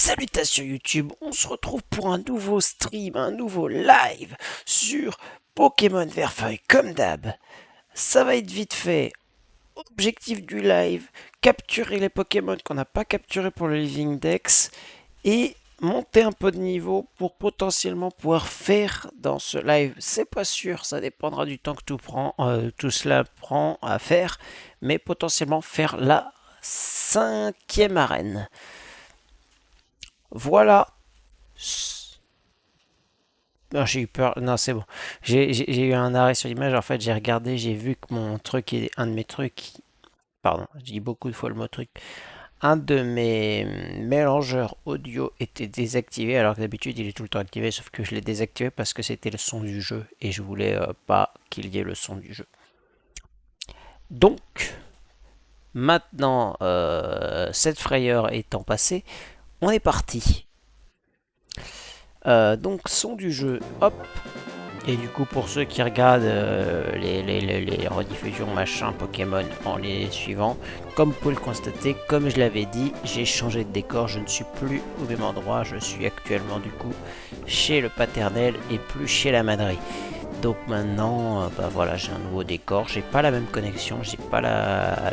Salutations YouTube, on se retrouve pour un nouveau stream, un nouveau live sur Pokémon Verfeuille comme d'hab. Ça va être vite fait. Objectif du live, capturer les Pokémon qu'on n'a pas capturés pour le Living Dex et monter un peu de niveau pour potentiellement pouvoir faire dans ce live. C'est pas sûr, ça dépendra du temps que tout cela prend à faire, mais potentiellement faire la 5e arène. Voilà. Non, j'ai eu peur. Non, c'est bon. J'ai eu un arrêt sur l'image. En fait, j'ai regardé, j'ai vu que mon truc, un de mes trucs. Pardon, je dis beaucoup de fois le mot truc. Un de mes mélangeurs audio était désactivé, alors que d'habitude il est tout le temps activé, sauf que je l'ai désactivé parce que c'était le son du jeu et je voulais pas qu'il y ait le son du jeu. Donc, maintenant, cette frayeur étant passée, on est parti. Donc son du jeu, hop. Et du coup pour ceux qui regardent les rediffusions machin Pokémon en les suivant, comme vous pouvez le constater, comme je l'avais dit, j'ai changé de décor, je ne suis plus au même endroit, je suis actuellement du coup chez le paternel et plus chez la madrie. Donc maintenant, bah voilà, j'ai un nouveau décor, j'ai pas la même connexion, j'ai pas la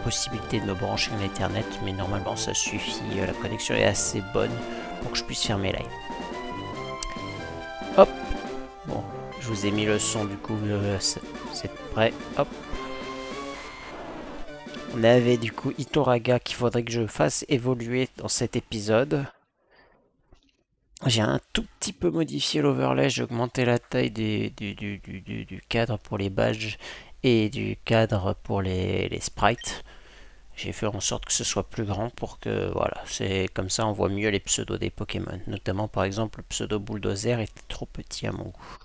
possibilité de me brancher en Ethernet, mais normalement ça suffit, la connexion est assez bonne pour que je puisse faire mes lives. Hop. Bon, je vous ai mis le son du coup, c'est prêt. Hop. On avait du coup Itoraga qu'il faudrait que je fasse évoluer dans cet épisode. J'ai un tout petit peu modifié l'overlay, j'ai augmenté la taille du cadre pour les badges et du cadre pour les sprites. J'ai fait en sorte que ce soit plus grand pour que, voilà, c'est comme ça on voit mieux les pseudos des Pokémon. Notamment par exemple le pseudo Bulldozer était trop petit à mon goût.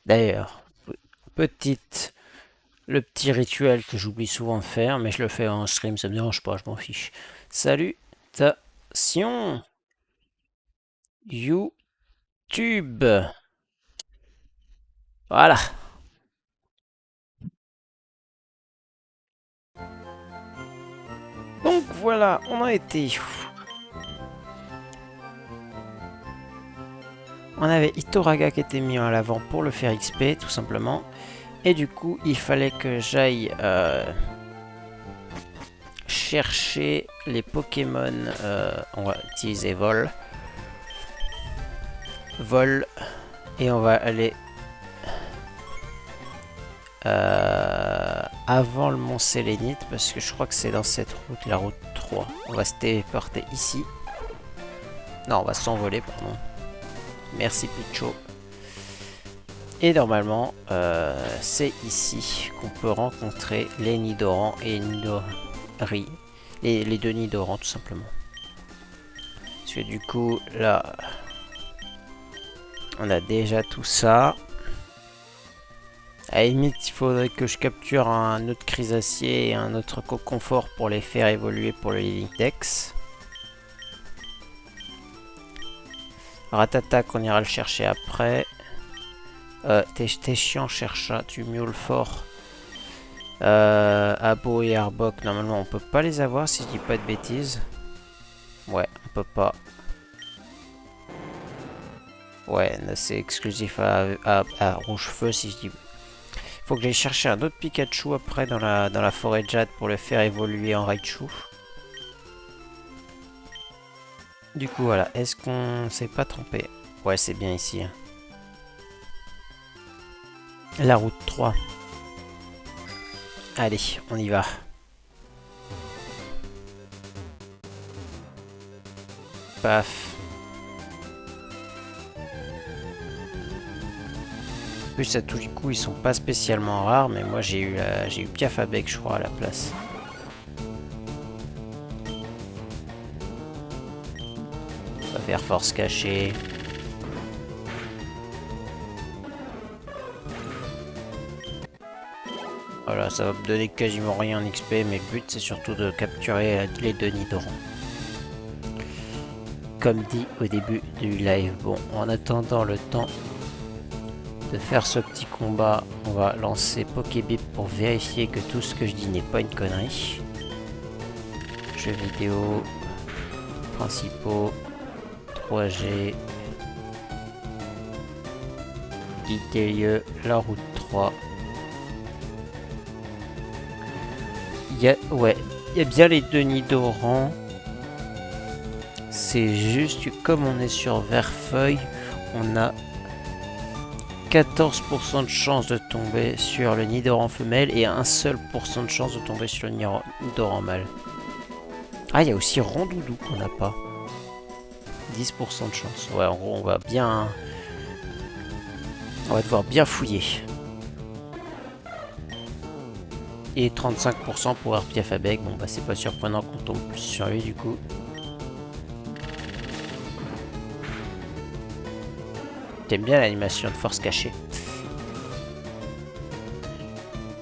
D'ailleurs, le petit rituel que j'oublie souvent de faire, mais je le fais en stream, ça me dérange pas, je m'en fiche. Salutations YouTube. Voilà. Donc voilà, on a été. On avait Itoraga qui était mis en avant pour le faire XP, tout simplement. Et du coup, il fallait que j'aille chercher les Pokémon. On va utiliser Vol. Vol. Et on va aller avant le Mont Sélénite, parce que je crois que c'est dans cette route, la route 3. On va se téléporter ici. Non, on va s'envoler, pardon. Merci Picho. Et normalement, c'est ici qu'on peut rencontrer les Nidoran et Nidori. Les deux Nidoran, tout simplement. Parce que du coup, là, on a déjà tout ça. À la limite, il faudrait que je capture un autre Crisacier et un autre Coconfort pour les faire évoluer pour le Living Dex. Ratata, on ira le chercher après. T'es chiant, cherche ça, tu miaules fort. Abo et Arbok, normalement on peut pas les avoir si je dis pas de bêtises. Ouais, on peut pas. Ouais, c'est exclusif à Rouge-Feu si je dis. Faut que j'aille chercher un autre Pikachu après dans la forêt de Jade pour le faire évoluer en Raichu. Du coup voilà, est-ce qu'on s'est pas trompé? Ouais, c'est bien ici. Hein. La route 3. Allez, on y va. Paf. En plus, à tous les coups, ils sont pas spécialement rares, mais moi j'ai eu Piafabek, je crois, à la place. On va faire force cachée. Voilà, ça va me donner quasiment rien en XP, mais le but c'est surtout de capturer les deux Nidoran. Comme dit au début du live. Bon, en attendant le temps de faire ce petit combat, on va lancer Pokébip pour vérifier que tout ce que je dis n'est pas une connerie. Jeux vidéo. Principaux. 3G. Guide des lieux. La route 3. Il y a bien les deux nids d'Oran. C'est juste que comme on est sur Verfeuille, on a 14% de chance de tomber sur le nid d'Oran femelle et un seul % de chance de tomber sur le nid d'Oran mâle. Ah, il y a aussi Rondoudou qu'on n'a pas. 10% de chance. Ouais, en gros, on va devoir bien fouiller. Et 35% pour Arpiafabeg. Bon, bah, c'est pas surprenant qu'on tombe plus sur lui du coup. J'aime bien l'animation de force cachée.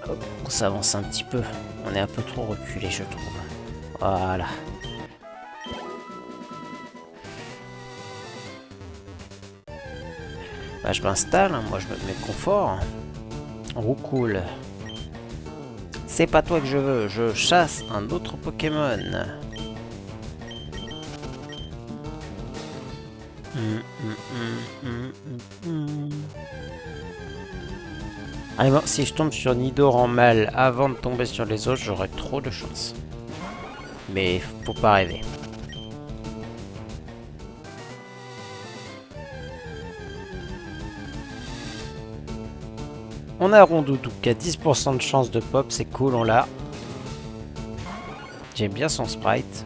Hop, on s'avance un petit peu. On est un peu trop reculé, je trouve. Voilà. Bah, je m'installe, hein. Moi je me mets confort. Oh cool. C'est pas toi que je veux, je chasse un autre Pokémon. Allez bon, si je tombe sur Nidoran mâle avant de tomber sur les autres, j'aurai trop de chance. Mais faut pas rêver. On a Rondoudou qui a 10% de chance de pop, c'est cool, on l'a. J'aime bien son sprite.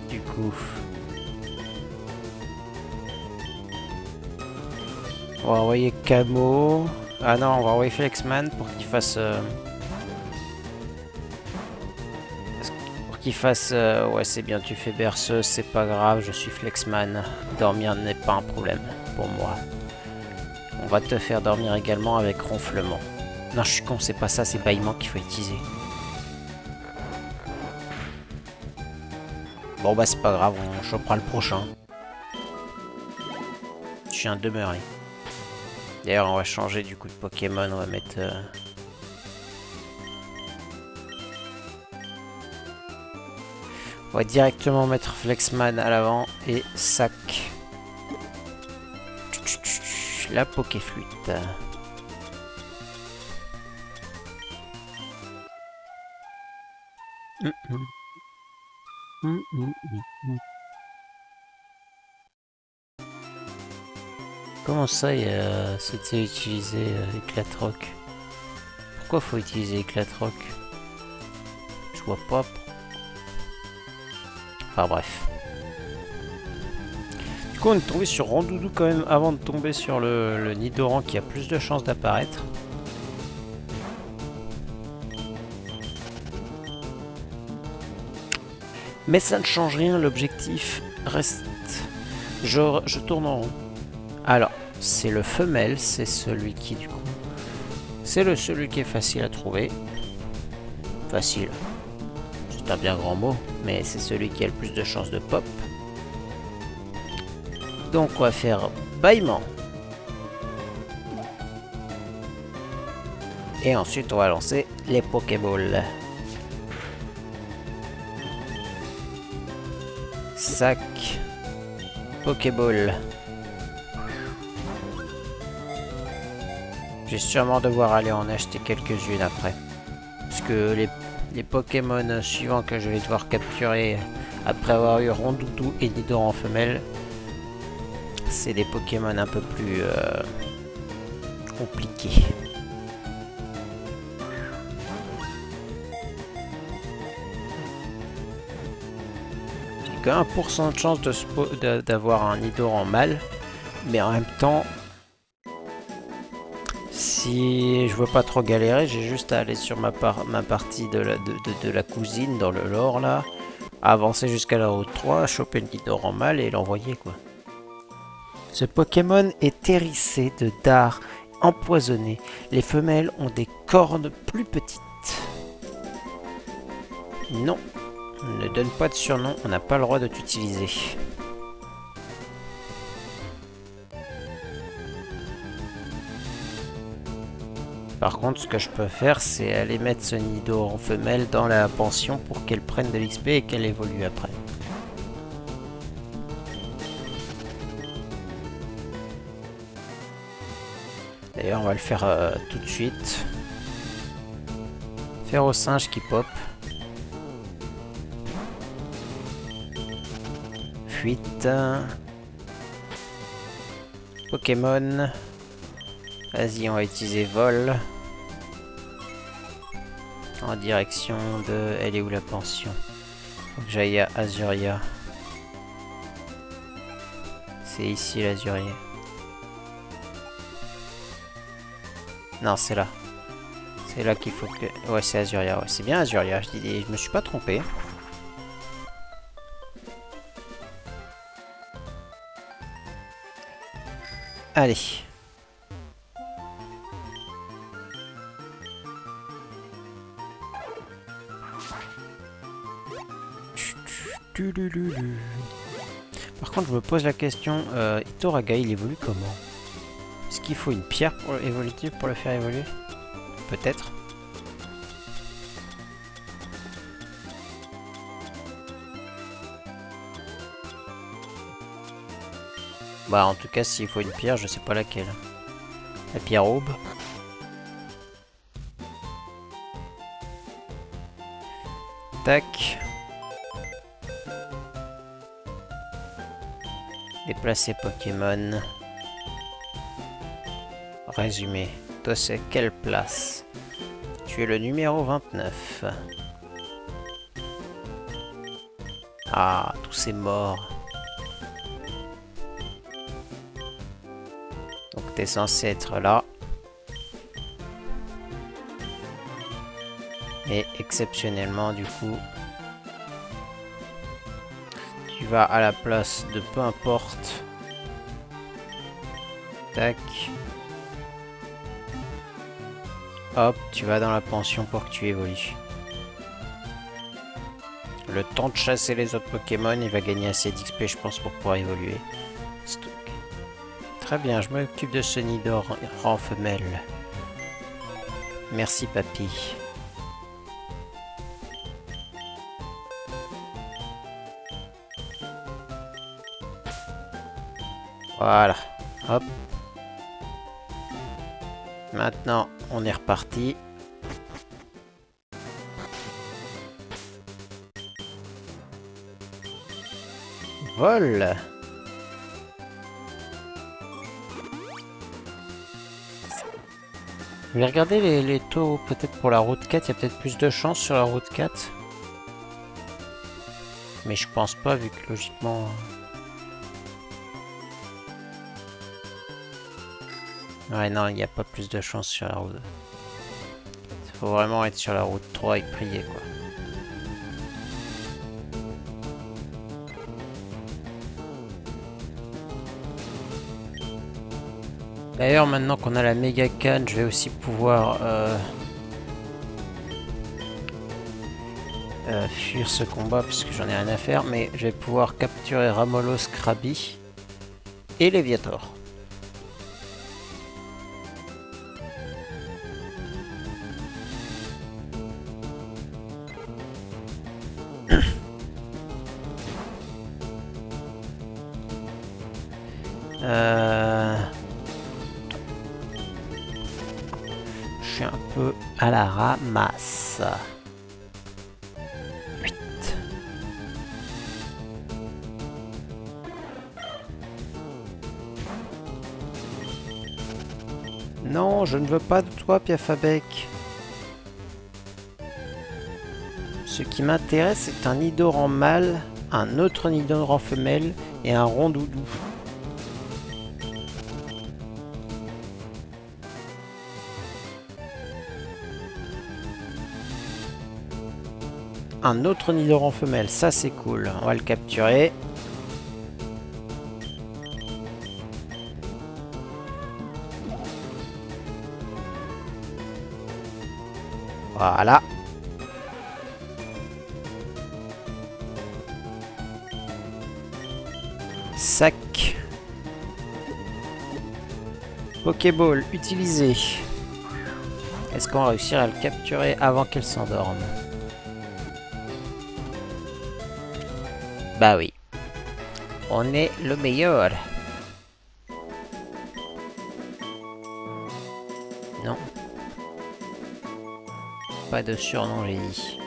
Du coup... on va envoyer Camo. Ah non, on va envoyer Flexman pour qu'il fasse... ouais, c'est bien, tu fais berceuse, c'est pas grave, je suis Flexman. Dormir n'est pas un problème pour moi. On va te faire dormir également avec ronflement. Non, je suis con, c'est pas ça, c'est bâillement qu'il faut utiliser. Bon bah c'est pas grave, on chopera le prochain. Je suis un demeuré. D'ailleurs, on va changer du coup de Pokémon, on va mettre... on va directement mettre Flexman à l'avant et Sac. La Pokéflûte. Comment ça, c'était utilisé Éclatroc? Pourquoi faut utiliser Éclatroc? Je vois pas. Enfin bref. Du coup, on est tombé sur Rondoudou quand même avant de tomber sur le Nidoran qui a plus de chances d'apparaître. Mais ça ne change rien, l'objectif reste... Je tourne en rond. Alors, c'est le femelle, c'est celui qui du coup... c'est celui qui est facile à trouver. Facile. C'est un bien grand mot, mais c'est celui qui a le plus de chances de pop. Donc on va faire bâillement. Et ensuite on va lancer les Pokéballs. Sac. Pokéball. Je vais sûrement devoir aller en acheter quelques-unes après. Parce que les Pokémon suivants que je vais devoir capturer après avoir eu Rondoudou et Nidoran femelle, c'est des Pokémon un peu plus compliqués. J'ai que 1% de chance d'avoir un Nidoran mâle, mais en même temps, si je veux pas trop galérer, j'ai juste à aller sur ma partie de la cousine dans le lore là, avancer jusqu'à la route 3, choper le Nidoran mâle et l'envoyer quoi. Ce Pokémon est hérissé de dards empoisonnés. Les femelles ont des cornes plus petites. Non, ne donne pas de surnom, on n'a pas le droit de t'utiliser. Par contre, ce que je peux faire, c'est aller mettre ce nido en femelle dans la pension pour qu'elle prenne de l'XP et qu'elle évolue après. D'ailleurs, on va le faire tout de suite. Faire au singe qui pop. Fuite. Pokémon. Vas-y, on va utiliser vol. En direction de... Elle est où la pension? Faut que j'aille à Azuria. C'est ici l'Azuria. Non, c'est là. C'est là qu'il faut que... Ouais, c'est Azuria. Ouais, c'est bien Azuria. Je me suis pas trompé. Allez. Par contre, je me pose la question, Itoraga, il évolue comment? Est-ce qu'il faut une pierre pour évolutive pour le faire évoluer? Peut-être. Bah, en tout cas, s'il faut une pierre, je sais pas laquelle. La pierre aube. Tac. Déplacer Pokémon. Résumé. Toi, c'est quelle place? Tu es le numéro 29. Ah, tous ces morts. Donc, t'es censé être là. Et exceptionnellement, du coup, tu vas à la place de peu importe. Tac. Hop, tu vas dans la pension pour que tu évolues. Le temps de chasser les autres Pokémon, il va gagner assez d'XP, je pense, pour pouvoir évoluer. Stock. Très bien, je m'occupe de ce Nidor en femelle. Merci, papy. Voilà. Hop. Maintenant, on est reparti. Vol. Je vais regarder les taux peut-être pour la route 4. Il y a peut-être plus de chance sur la route 4. Mais je pense pas vu que logiquement... Ouais, non, il n'y a pas plus de chance sur la route. Il faut vraiment être sur la route 3 et prier, quoi. D'ailleurs, maintenant qu'on a la méga canne, je vais aussi pouvoir fuir ce combat, parce que j'en ai rien à faire, mais je vais pouvoir capturer Ramolos, Krabi et Léviator. Je suis un peu à la ramasse. 8. Non, je ne veux pas de toi, Piafabec. Ce qui m'intéresse, c'est un Nidor en mâle, un autre Nidor en femelle et un Rondoudou. Un autre Nidor en femelle, ça c'est cool. On va le capturer. Voilà. Sac. Pokéball utilisé. Est-ce qu'on va réussir à le capturer avant qu'elle s'endorme? Bah oui. On est le meilleur. Non. Pas de surnom, j'ai dit.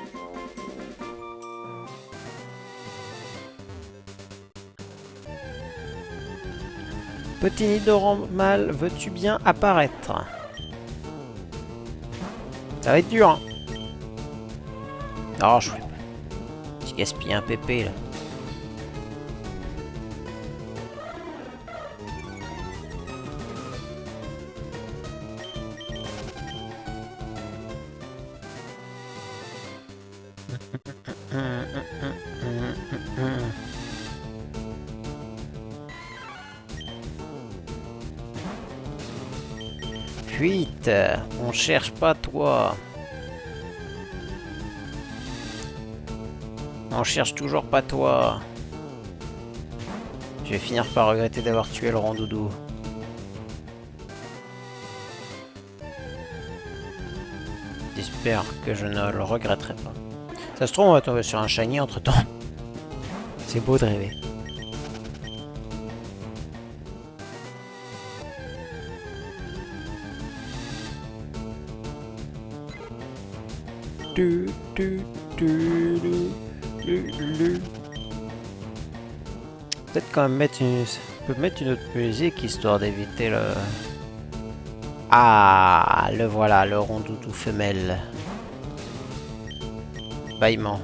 Petit nid normal, veux-tu bien apparaître? Ça va être dur, hein. Oh, je gaspille un PP, là. Fuite, on cherche pas toi. On cherche toujours pas toi. Je vais finir par regretter d'avoir tué le rondoudou. J'espère que je ne le regretterai pas. Ça se trouve, on va tomber sur un shiny entre temps. C'est beau de rêver. Peut-être quand même mettre une... On peut mettre une autre musique histoire d'éviter le... Ah, le voilà, le rondoudou femelle. Bâillement.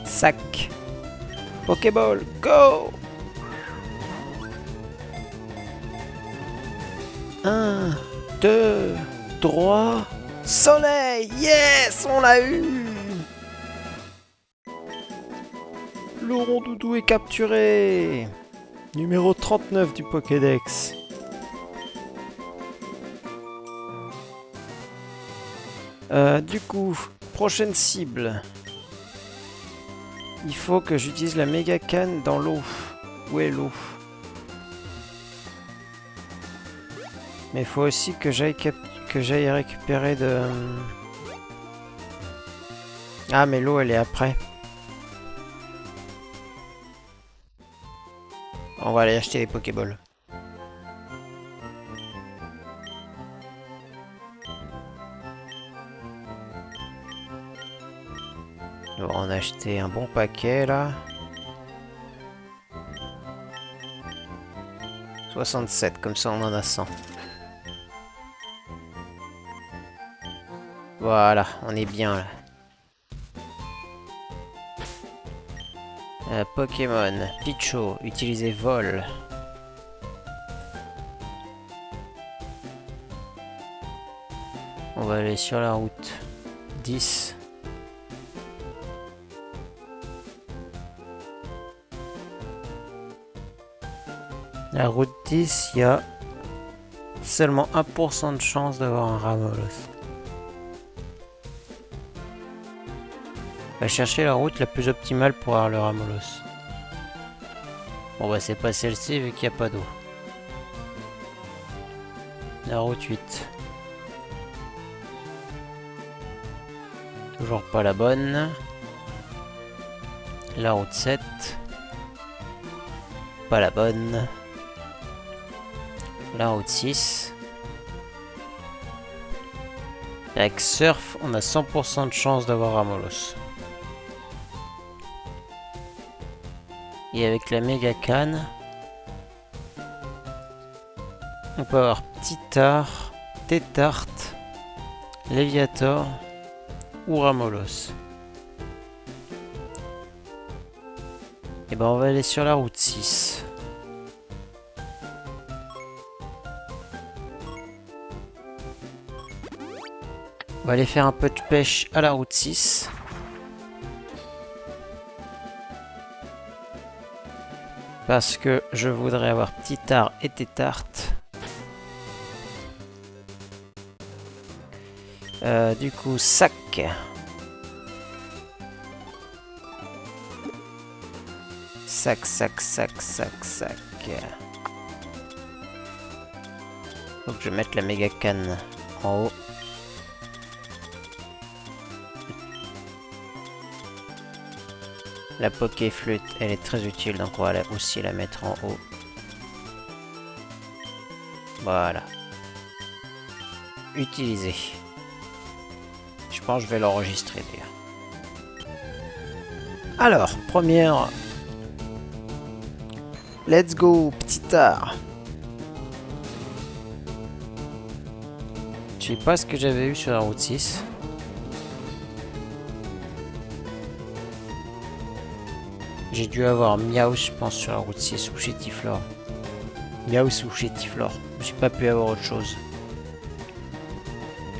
Sac. Pokéball, go! 1, 2, 3... Soleil! Yes! On l'a eu! Le rondoudou est capturé! Numéro 39 du Pokédex. Du coup, prochaine cible. Il faut que j'utilise la méga canne dans l'eau. Où est l'eau? Mais il faut aussi que j'aille récupérer de... Ah, mais l'eau, elle est après. On va aller acheter les Pokéballs. On va en acheter un bon paquet, là. 67, comme ça on en a 100. Voilà, on est bien là. Pokémon, Picho, utiliser vol. On va aller sur la route 10. La route 10, il y a seulement 1% de chance d'avoir un Ramolos. On va chercher la route la plus optimale pour avoir le Ramolos. Bon bah c'est pas celle-ci vu qu'il n'y a pas d'eau. La route 8. Toujours pas la bonne. La route 7. Pas la bonne. La route 6. Avec Surf, on a 100% de chance d'avoir Ramolos. Et avec la méga canne, on peut avoir Titar, Tétart, Léviator ou Ramolos. Et ben on va aller sur la route 6. On va aller faire un peu de pêche à la route 6. Parce que je voudrais avoir Titar et Tétart. Du coup, sac. Sac, sac, sac, sac, sac. Faut que je mette la méga canne en haut. La Poké Flûte, elle est très utile, donc on va aussi la mettre en haut. Voilà. Utiliser. Je pense que je vais l'enregistrer d'ailleurs. Alors, première. Let's go, petit art. Je sais pas ce que j'avais eu sur la route 6. J'ai dû avoir Miaus, je pense, sur la route 6 ou Chétiflore. Miaus ou Chétiflore. J'ai pas pu avoir autre chose.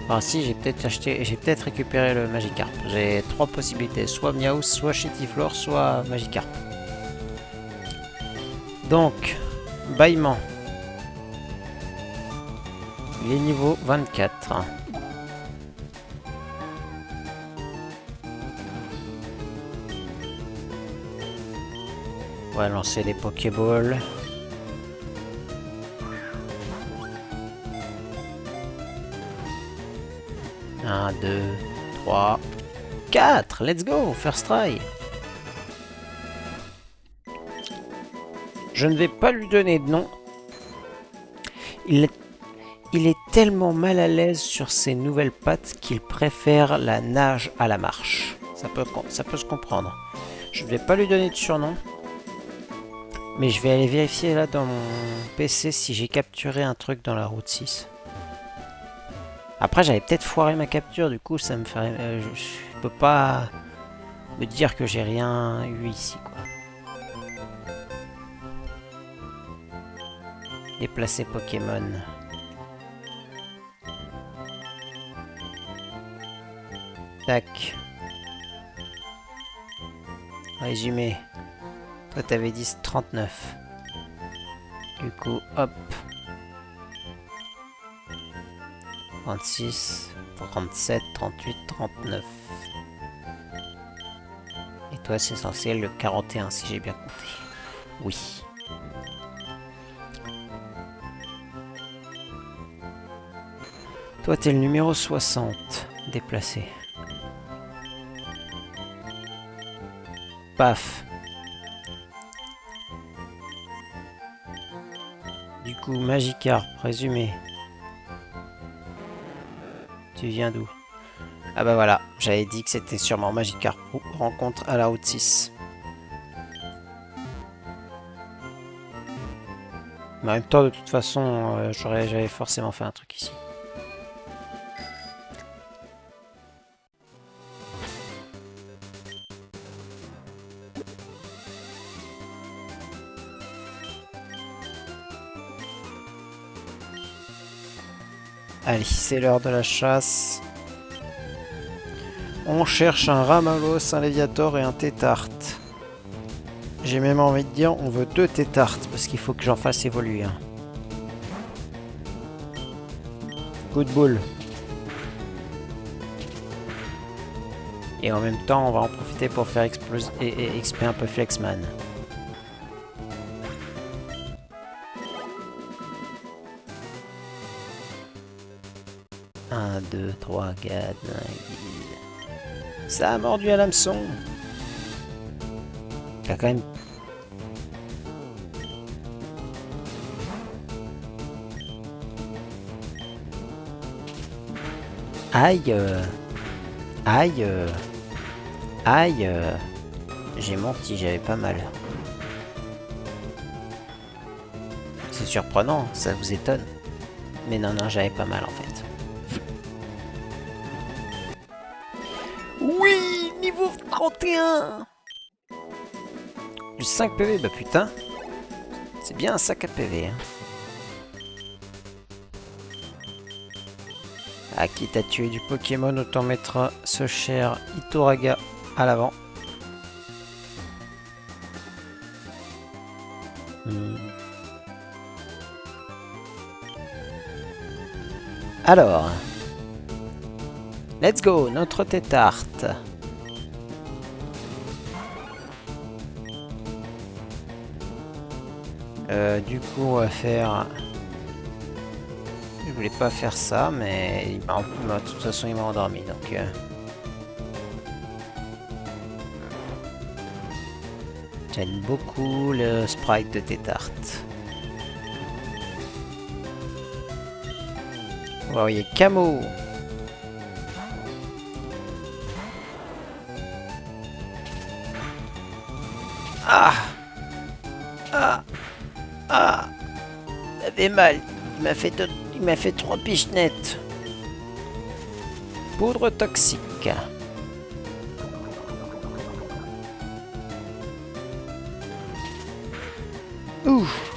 Enfin si, j'ai peut-être acheté, j'ai peut-être récupéré le Magikarp. J'ai 3 possibilités, soit Miaus, soit Chétiflore, soit Magikarp. Donc, bâillement. Il est niveau 24. On va lancer les Pokéballs. Un, 2, 3, 4. Let's go, first try. Je ne vais pas lui donner de nom. Il est tellement mal à l'aise sur ses nouvelles pattes qu'il préfère la nage à la marche. Ça peut se comprendre. Je ne vais pas lui donner de surnom. Mais je vais aller vérifier là dans mon PC si j'ai capturé un truc dans la route 6. Après j'avais peut-être foiré ma capture, du coup ça me ferait... je peux pas me dire que j'ai rien eu ici quoi. Déplacer Pokémon. Tac. Résumé. Toi t'avais dit 39. Du coup, hop. 36, 37, 38, 39. Et toi c'est censé être le 41 si j'ai bien compté. Oui. Toi t'es le numéro 60. Déplacé. Paf. Du coup, Magikarp, résumé. Tu viens d'où? Ah bah voilà, j'avais dit que c'était sûrement Magikarp. Rencontre à la route 6. Mais en même temps, de toute façon, j'avais forcément fait un truc ici. Allez, c'est l'heure de la chasse. On cherche un Ramalos, un Léviator et un Tétarte. J'ai même envie de dire, on veut 2 Tétartes, parce qu'il faut que j'en fasse évoluer un. Coup de boule. Et en même temps, on va en profiter pour faire exploser et XP un peu Flexman. Un, 2, 3, 4, 5, 10. Ça a mordu à l'hameçon. Il y a quand même... Aïe. Aïe. Aïe. J'ai menti, j'avais pas mal. C'est surprenant, ça vous étonne. Mais non, non, j'avais pas mal en fait. Oui, niveau 31. Du 5 PV, bah putain. C'est bien un sac à PV. Hein. Ah, quitte à tuer du Pokémon, autant mettre ce cher Itoraga à l'avant. Alors, let's go, notre Tétarte. Du coup, on va faire... Je voulais pas faire ça, mais de toute façon, il m'a endormi, donc... J'aime beaucoup le sprite de Tétart. Wow, il y a Camo. Ah! Ah! Ah! Ça fait mal. Il m'a fait 3 pichenettes. Poudre toxique. Ouf!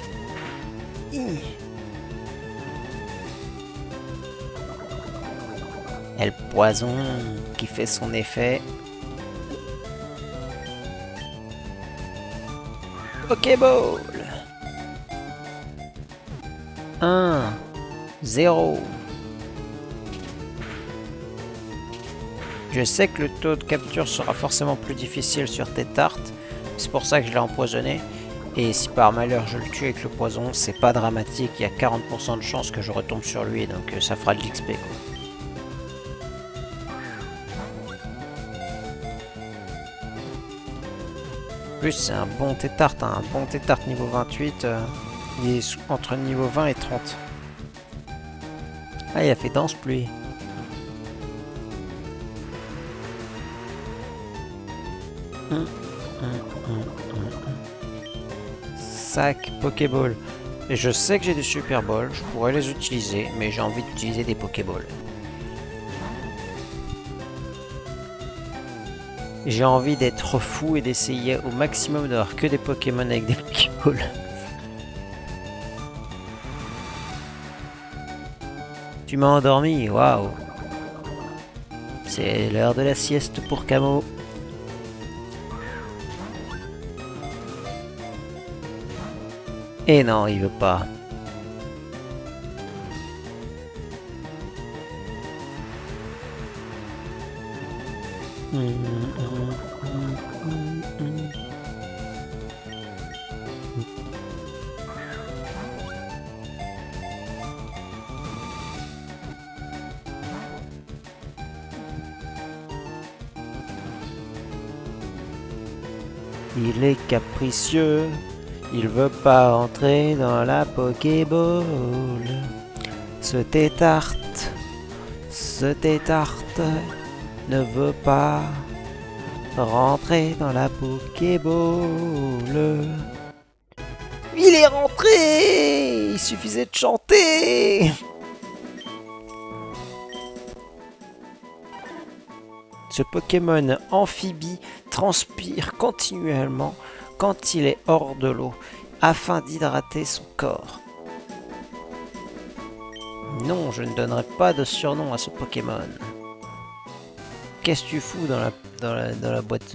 Et le poison qui fait son effet. Pokéball! 1, 0. Je sais que le taux de capture sera forcément plus difficile sur Tétart. C'est pour ça que je l'ai empoisonné. Et si par malheur je le tue avec le poison, c'est pas dramatique. Il y a 40% de chance que je retombe sur lui. Donc ça fera de l'XP quoi. En plus c'est un bon Tétart. Un bon Tétart niveau 28. Il est entre niveau 20 et 30. Ah, il a fait danse pluie. Sac Pokéball. Et je sais que j'ai des Super Balls, je pourrais les utiliser, mais j'ai envie d'utiliser des Pokéballs. J'ai envie d'être fou et d'essayer au maximum d'avoir que des Pokémon avec des Pokéballs. Tu m'as endormi, waouh. C'est l'heure de la sieste pour Camo. Et non, il veut pas. Il est capricieux, il veut pas entrer dans la Pokéball. Ce Tétart ne veut pas rentrer dans la Pokéball. Il est rentré! Il suffisait de chanter! Ce Pokémon amphibie transpire continuellement quand il est hors de l'eau afin d'hydrater son corps. Non, je ne donnerai pas de surnom à ce Pokémon. Qu'est-ce que tu fous dans la boîte?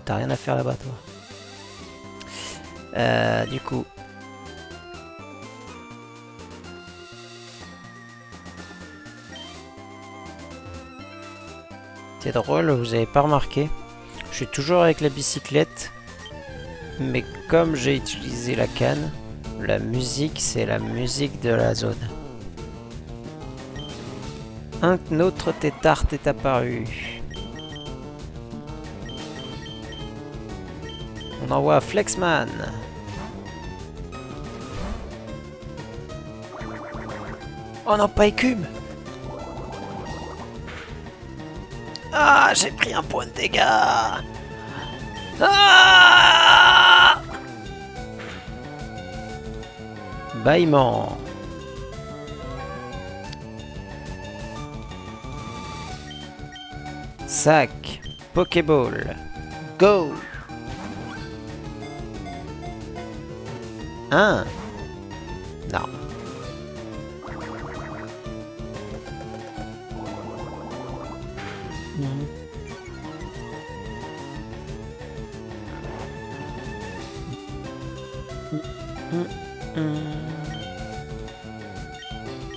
T'as rien à faire là-bas, toi. Du coup... C'est drôle, vous avez pas remarqué. Je suis toujours avec la bicyclette. Mais comme j'ai utilisé la canne, la musique, c'est la musique de la zone. Un autre Tétart est apparu. On envoie Flexman. Oh non, pas écume. Ah, j'ai pris un point de dégâts. Ah, bâillement. Sac. Pokéball. Go. 1. Non.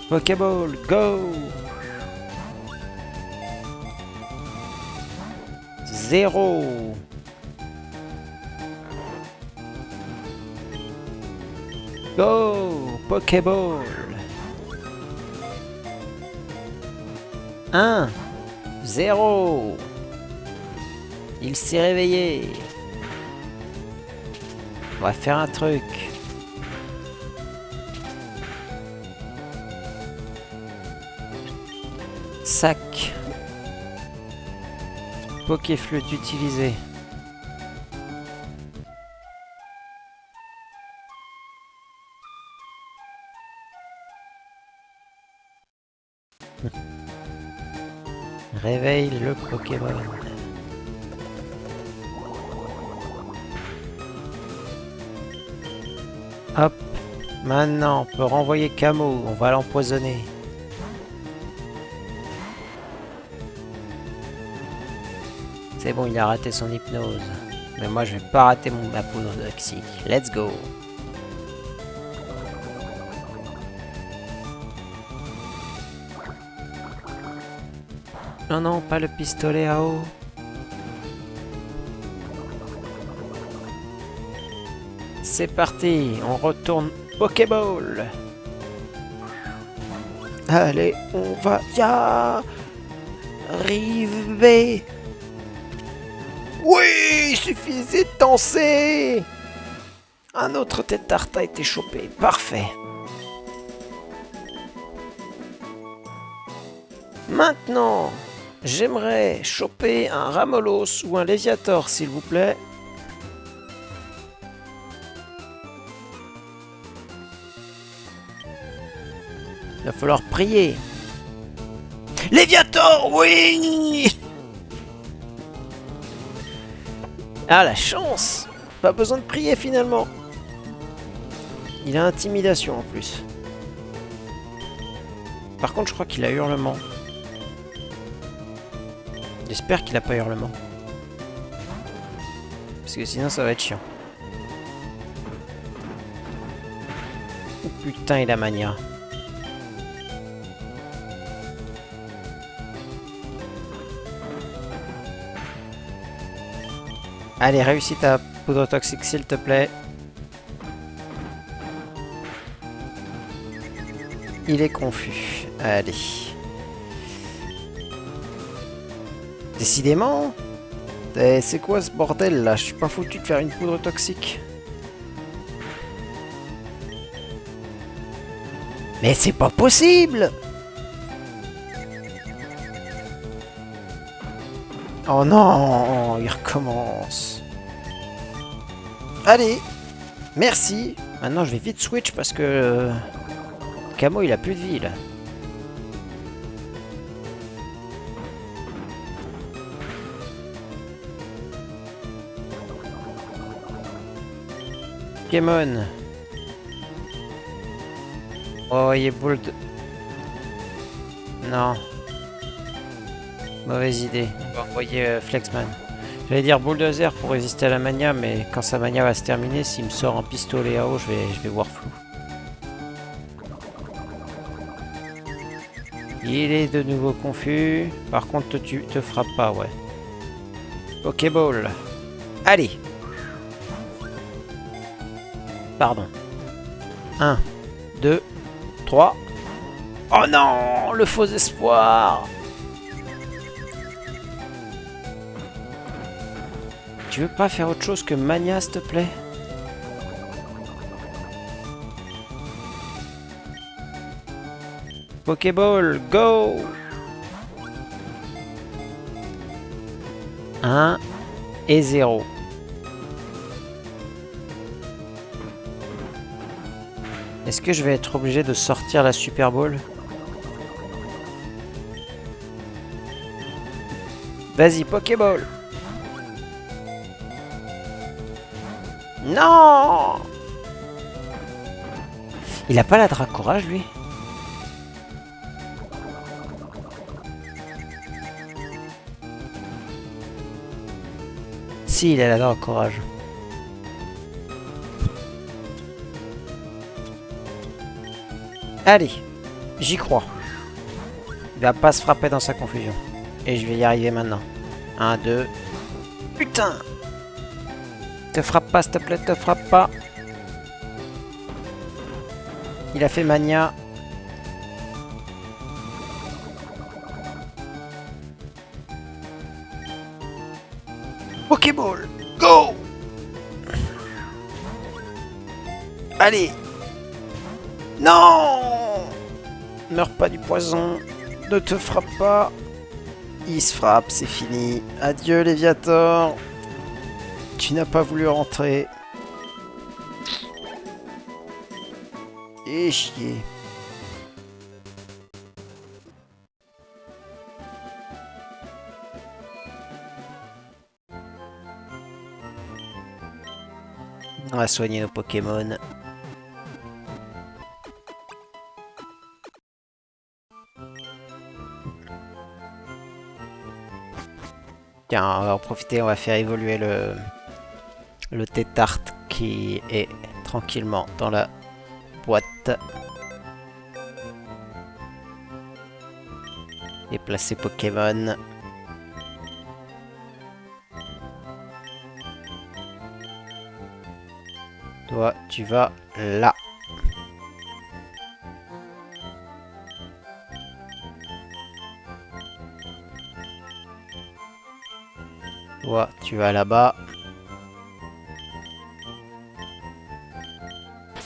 Pokéball, go! 0. Go! Pokéball! 1, 0. Il s'est réveillé. On va faire un truc. Sac. Pokéflûte utilisé. Réveille le Pokémon. Hop. Maintenant, on peut renvoyer Camo. On va l'empoisonner. C'est bon, il a raté son hypnose. Mais moi, je vais pas rater ma poudre toxique. Let's go. Non, non, pas le pistolet à eau. C'est parti, on retourne Pokéball. Allez, on va y arriver. Oui, il suffisait de danser. Un autre tétart a été chopé, parfait. Maintenant, j'aimerais choper un Ramolos ou un Léviator, s'il vous plaît. Il va falloir prier. Léviator, oui! Ah, la chance! Pas besoin de prier finalement. Il a intimidation en plus. Par contre, je crois qu'il a hurlement. J'espère qu'il a pas hurlement. Parce que sinon, ça va être chiant. Oh putain, il a mania. Allez, réussis ta poudre toxique, s'il te plaît. Il est confus. Allez. Décidément. C'est quoi ce bordel là? Je suis pas foutu de faire une poudre toxique. Mais c'est pas possible! Oh non, il recommence. Allez, merci. Maintenant, je vais vite switch parce que Camo, il a plus de vie là. Pokémon. Oh, il est boule de... Non. Mauvaise idée. On va envoyer Flexman. J'allais dire bulldozer pour résister à la mania, mais quand sa mania va se terminer, s'il me sort un pistolet à eau, je vais voir flou. Il est de nouveau confus. Par contre, tu te frappes pas, ouais. Pokéball. Allez. Pardon. 1, 2, 3. Oh non, le faux espoir. Tu veux pas faire autre chose que mania, s'il te plaît? Pokéball, go! 1 et 0. Est-ce que je vais être obligé de sortir la Super Ball? Vas-y, Pokéball! Non! Il a pas la Dracourage, lui? Si, il a la Dracourage. Allez, j'y crois. Il va pas se frapper dans sa confusion. Et je vais y arriver maintenant. 1, 2... Putain! Te frappe pas, s'il te plaît, te frappe pas. Il a fait mania. Pokéball, go! Allez! Non! Meurs pas du poison. Ne te frappe pas. Il se frappe, c'est fini. Adieu, Léviator. Tu n'as pas voulu rentrer. Et chier. On va soigner nos Pokémon. Tiens, on va en profiter, on va faire évoluer le Tétart qui est tranquillement dans la boîte. Déplacer Pokémon. Toi, tu vas là. Toi, tu vas là-bas.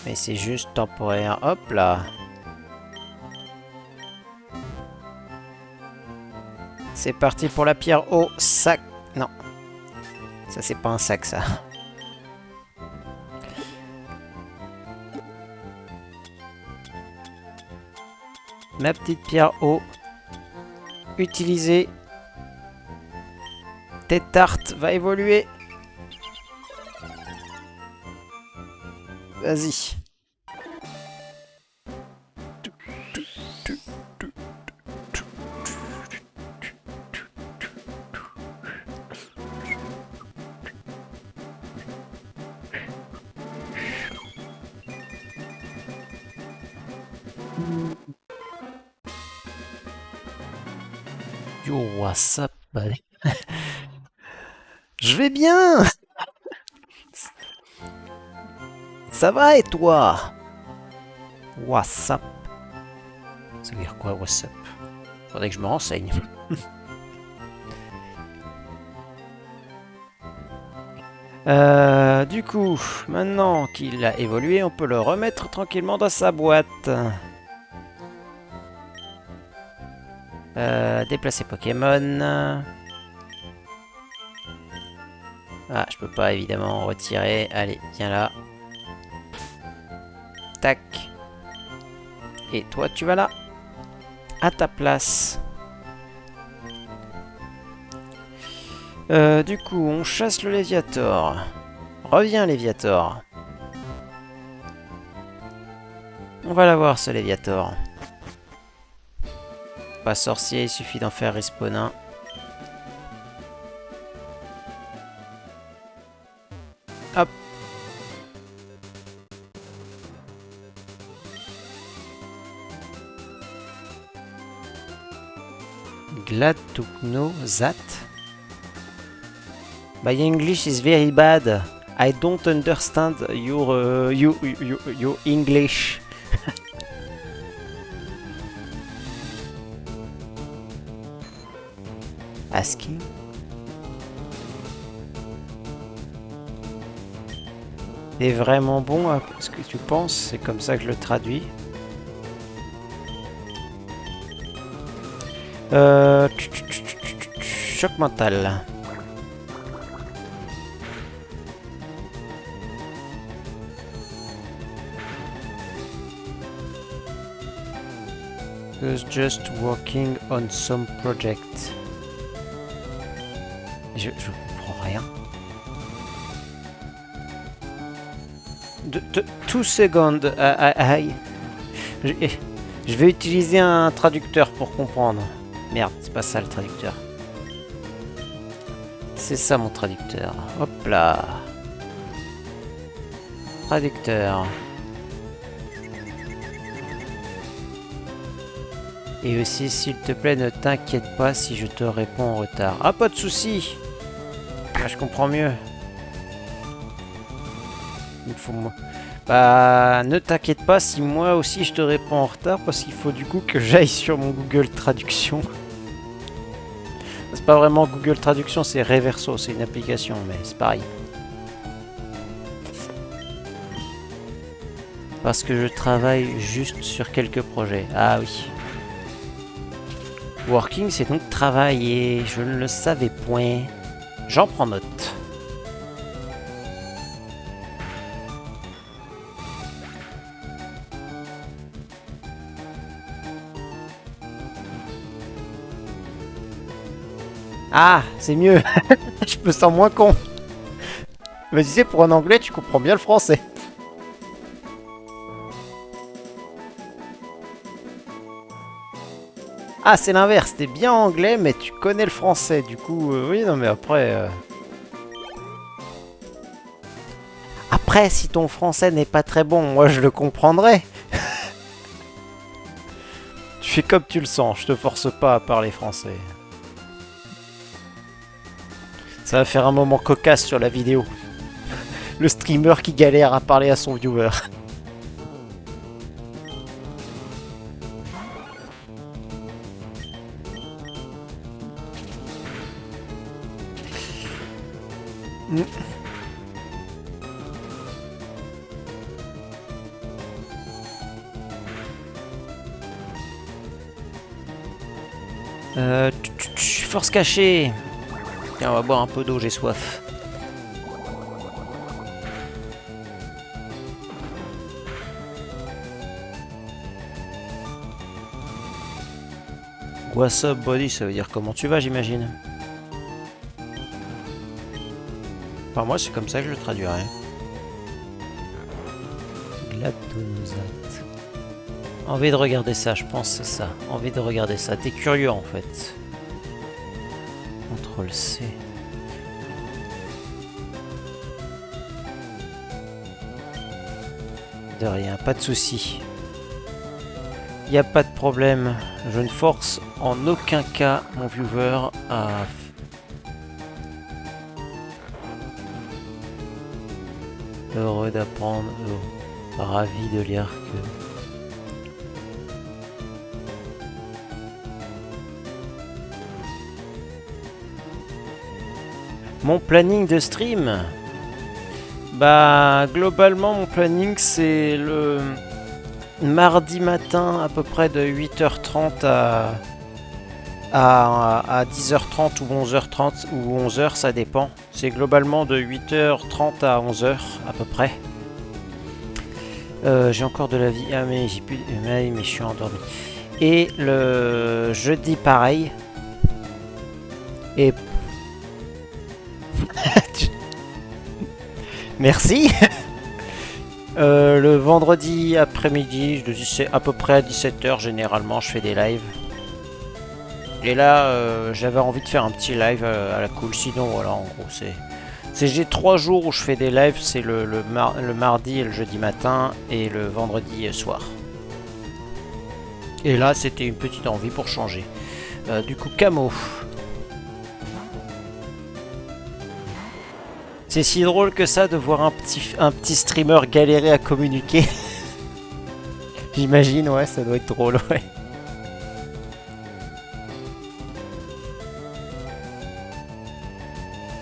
Mais c'est juste temporaire. Hop là. C'est parti pour la pierre au sac. Non. Ça, c'est pas un sac, ça. Ma petite pierre eau. Utilisée. Tétart va évoluer. Vas-y. Yo, what's up, buddy? Je vais bien. Ça va et toi? What's up? Ça veut dire quoi, what's up? Faudrait que je me renseigne. Du coup, maintenant qu'il a évolué, on peut le remettre tranquillement dans sa boîte. Déplacer Pokémon. Ah, je peux pas évidemment retirer. Allez, viens là. Tac. Et toi, tu vas là. À ta place. Du coup, on chasse le Léviator. Reviens, Léviator. On va l'avoir, ce Léviator. Pas sorcier, il suffit d'en faire respawn un. Hop. Glad to know that. My English is very bad. I don't understand your English. Asking. C'est vraiment bon à ce que tu penses, c'est comme ça que je le traduis. Choc mental. Was just working on some project. Je comprends rien. 2 secondes. Je vais utiliser un traducteur pour comprendre. Merde, c'est pas ça le traducteur. C'est ça mon traducteur. Hop là. Traducteur. Et aussi, s'il te plaît, ne t'inquiète pas si je te réponds en retard. Ah, pas de soucis. Ah, je comprends mieux. Il faut Bah, ne t'inquiète pas si moi aussi je te réponds en retard parce qu'il faut du coup que j'aille sur mon Google Traduction. C'est pas vraiment Google Traduction, c'est Reverso, c'est une application, mais c'est pareil. Parce que je travaille juste sur quelques projets. Ah oui. Working, c'est donc travailler. Je ne le savais point. J'en prends note. Ah, c'est mieux. Je me sens moins con. Mais tu sais, pour un anglais, tu comprends bien le français. Ah, c'est l'inverse. T'es bien anglais, mais tu connais le français. Du coup, oui, non, mais après... Après, si ton français n'est pas très bon, moi, je le comprendrai. Tu fais comme tu le sens. Je te force pas à parler français. Ça va faire un moment cocasse sur la vidéo. Le streamer qui galère à parler à son viewer. Force cachée. Tiens, on va boire un peu d'eau, j'ai soif. What's up, buddy? Ça veut dire comment tu vas, j'imagine. Enfin, moi, c'est comme ça que je le traduirais. Glatonosate. Envie de regarder ça, je pense, c'est ça. Envie de regarder ça. T'es curieux, en fait. CTRL C. De rien, pas de souci. Y a pas de problème. Je ne force en aucun cas mon viewer à... Heureux d'apprendre. Oh, ravi de lire que... Mon planning de stream, bah globalement mon planning c'est le mardi matin à peu près de 8h30 à 10h30 ou 11h30 ou 11h, ça dépend. C'est globalement de 8h30 à 11h à peu près. J'ai encore de la vie, ah mais j'ai plus, mais je suis endormi. Et le jeudi pareil. Et merci. Le vendredi après-midi, c'est à peu près à 17h généralement, je fais des lives. Et là, j'avais envie de faire un petit live à la cool. Sinon, voilà, en gros, j'ai 3 jours où je fais des lives. C'est le mardi et le jeudi matin et le vendredi soir. Et là, c'était une petite envie pour changer. Du coup, Camo. C'est si drôle que ça de voir un petit streamer galérer à communiquer. J'imagine, ouais, ça doit être drôle, ouais.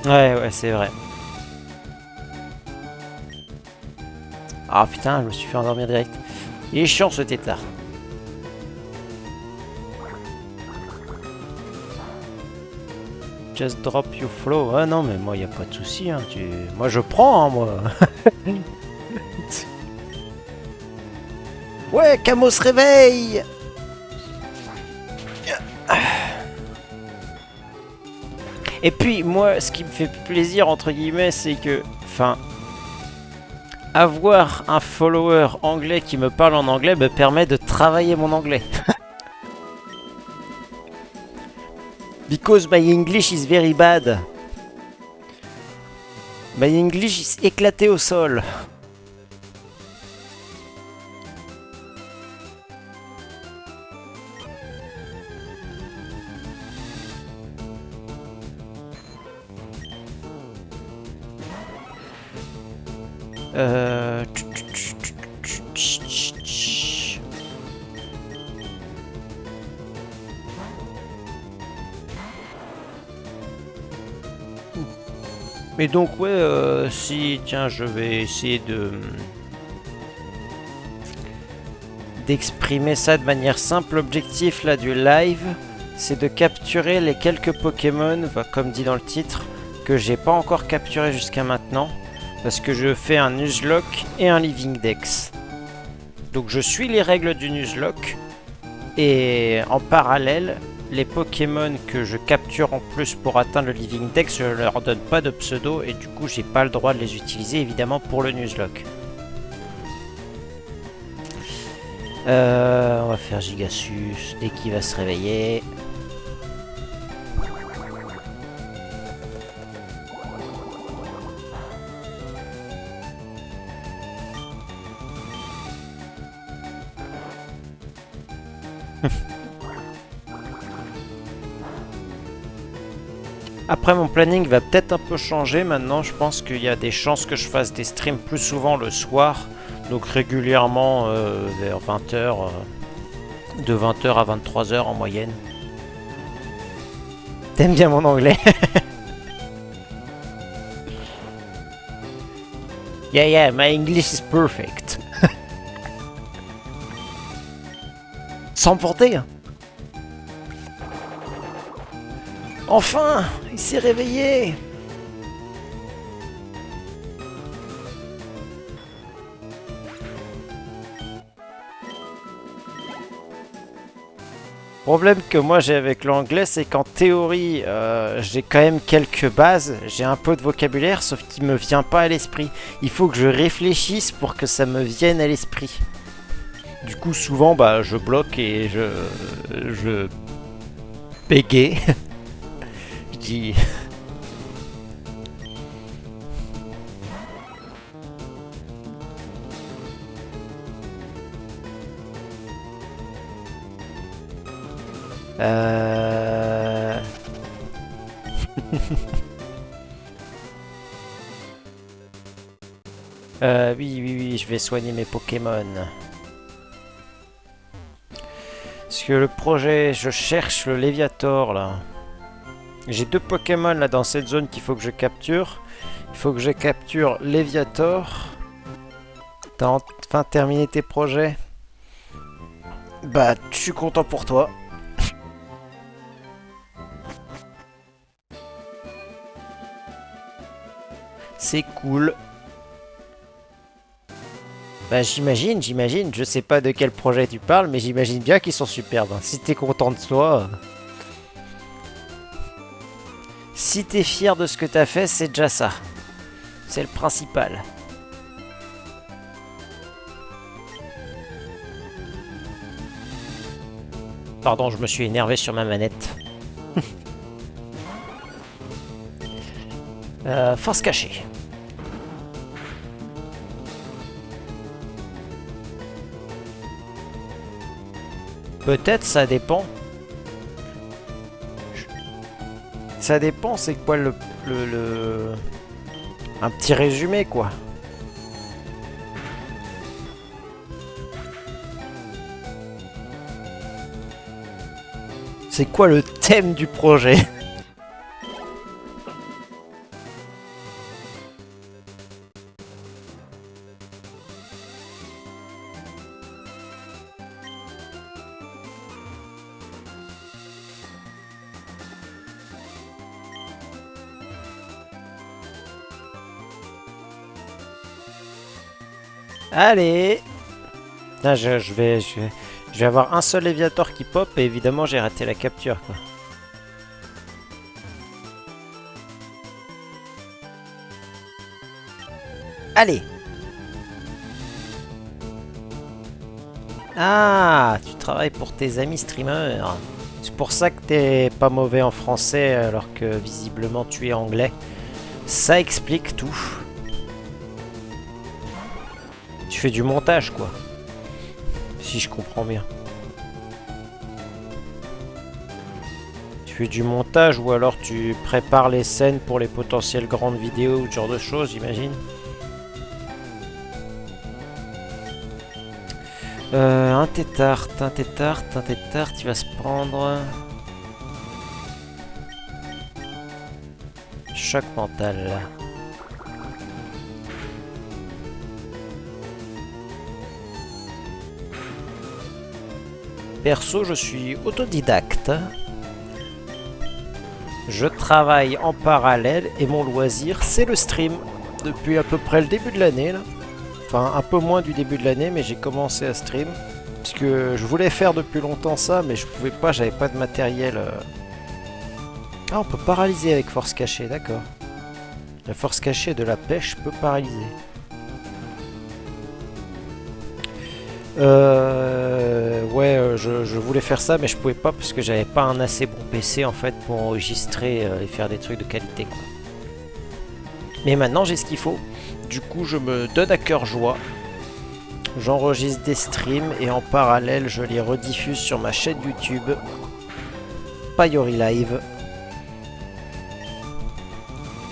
Ouais, c'est vrai. Ah putain, je me suis fait endormir direct. Il est chiant ce tétard. Just drop your flow. Ah non, mais moi, y a pas de souci. Hein. Moi, je prends, hein, moi. Ouais, Camo se réveille. Et puis, moi, ce qui me fait plaisir, entre guillemets, c'est que... Enfin... Avoir un follower anglais qui me parle en anglais me permet de travailler mon anglais. Because my English is very bad. My English is éclaté au sol. Et donc ouais, si tiens, je vais essayer de d'exprimer ça de manière simple. L'objectif là du live, c'est de capturer les quelques Pokémon, comme dit dans le titre, que j'ai pas encore capturé jusqu'à maintenant, parce que je fais un Nuzlocke et un Living Dex. Donc je suis les règles du Nuzlocke, et en parallèle, les Pokémon que je capture en plus pour atteindre le Living Dex, je leur donne pas de pseudo, et du coup j'ai pas le droit de les utiliser évidemment pour le Nuzlocke. On va faire Gigasus dès qu'il va se réveiller. Après, mon planning va peut-être un peu changer maintenant. Je pense qu'il y a des chances que je fasse des streams plus souvent le soir. Donc régulièrement vers 20h, de 20h à 23h en moyenne. T'aimes bien mon anglais? Yeah, my English is perfect. Sans porter. Enfin, il s'est réveillé. Le problème que moi j'ai avec l'anglais, c'est qu'en théorie, j'ai quand même quelques bases, j'ai un peu de vocabulaire, sauf qu'il me vient pas à l'esprit. Il faut que je réfléchisse pour que ça me vienne à l'esprit. Du coup, souvent, bah, je bloque et je bégaye. Je dis... oui, je vais soigner mes Pokémon. Parce que le projet, je cherche le Léviator là. J'ai deux Pokémon là dans cette zone qu'il faut que je capture. Il faut que je capture Léviator. T'as enfin terminé tes projets? Bah, je suis content pour toi. C'est cool. Bah j'imagine, je sais pas de quel projet tu parles, mais j'imagine bien qu'ils sont superbes. Si t'es content de toi... Si t'es fier de ce que t'as fait, c'est déjà ça. C'est le principal. Pardon, je me suis énervé sur ma manette. Force cachée. Peut-être, ça dépend. Ça dépend, c'est quoi le... Un petit résumé, quoi. C'est quoi le thème du projet? Allez! Là, je vais avoir un seul Léviator qui pop et évidemment j'ai raté la capture, quoi. Allez! Ah! Tu travailles pour tes amis streamers. C'est pour ça que t'es pas mauvais en français alors que visiblement tu es anglais. Ça explique tout. Tu fais du montage, quoi. Si je comprends bien. Tu fais du montage ou alors tu prépares les scènes pour les potentielles grandes vidéos ou ce genre de choses, j'imagine. Un tétard, il va se prendre... Choc mental. Perso, je suis autodidacte. Je travaille en parallèle et mon loisir, c'est le stream. Depuis à peu près le début de l'année, là. Enfin, un peu moins du début de l'année, mais j'ai commencé à stream. Parce que je voulais faire depuis longtemps ça, mais je pouvais pas, j'avais pas de matériel. Ah, on peut paralyser avec force cachée, d'accord. La force cachée de la pêche peut paralyser. Ouais, je voulais faire ça, mais je pouvais pas parce que j'avais pas un assez bon PC en fait pour enregistrer et faire des trucs de qualité, quoi. Mais maintenant j'ai ce qu'il faut. Du coup, je me donne à cœur joie. J'enregistre des streams et en parallèle, je les rediffuse sur ma chaîne YouTube, Payori Live.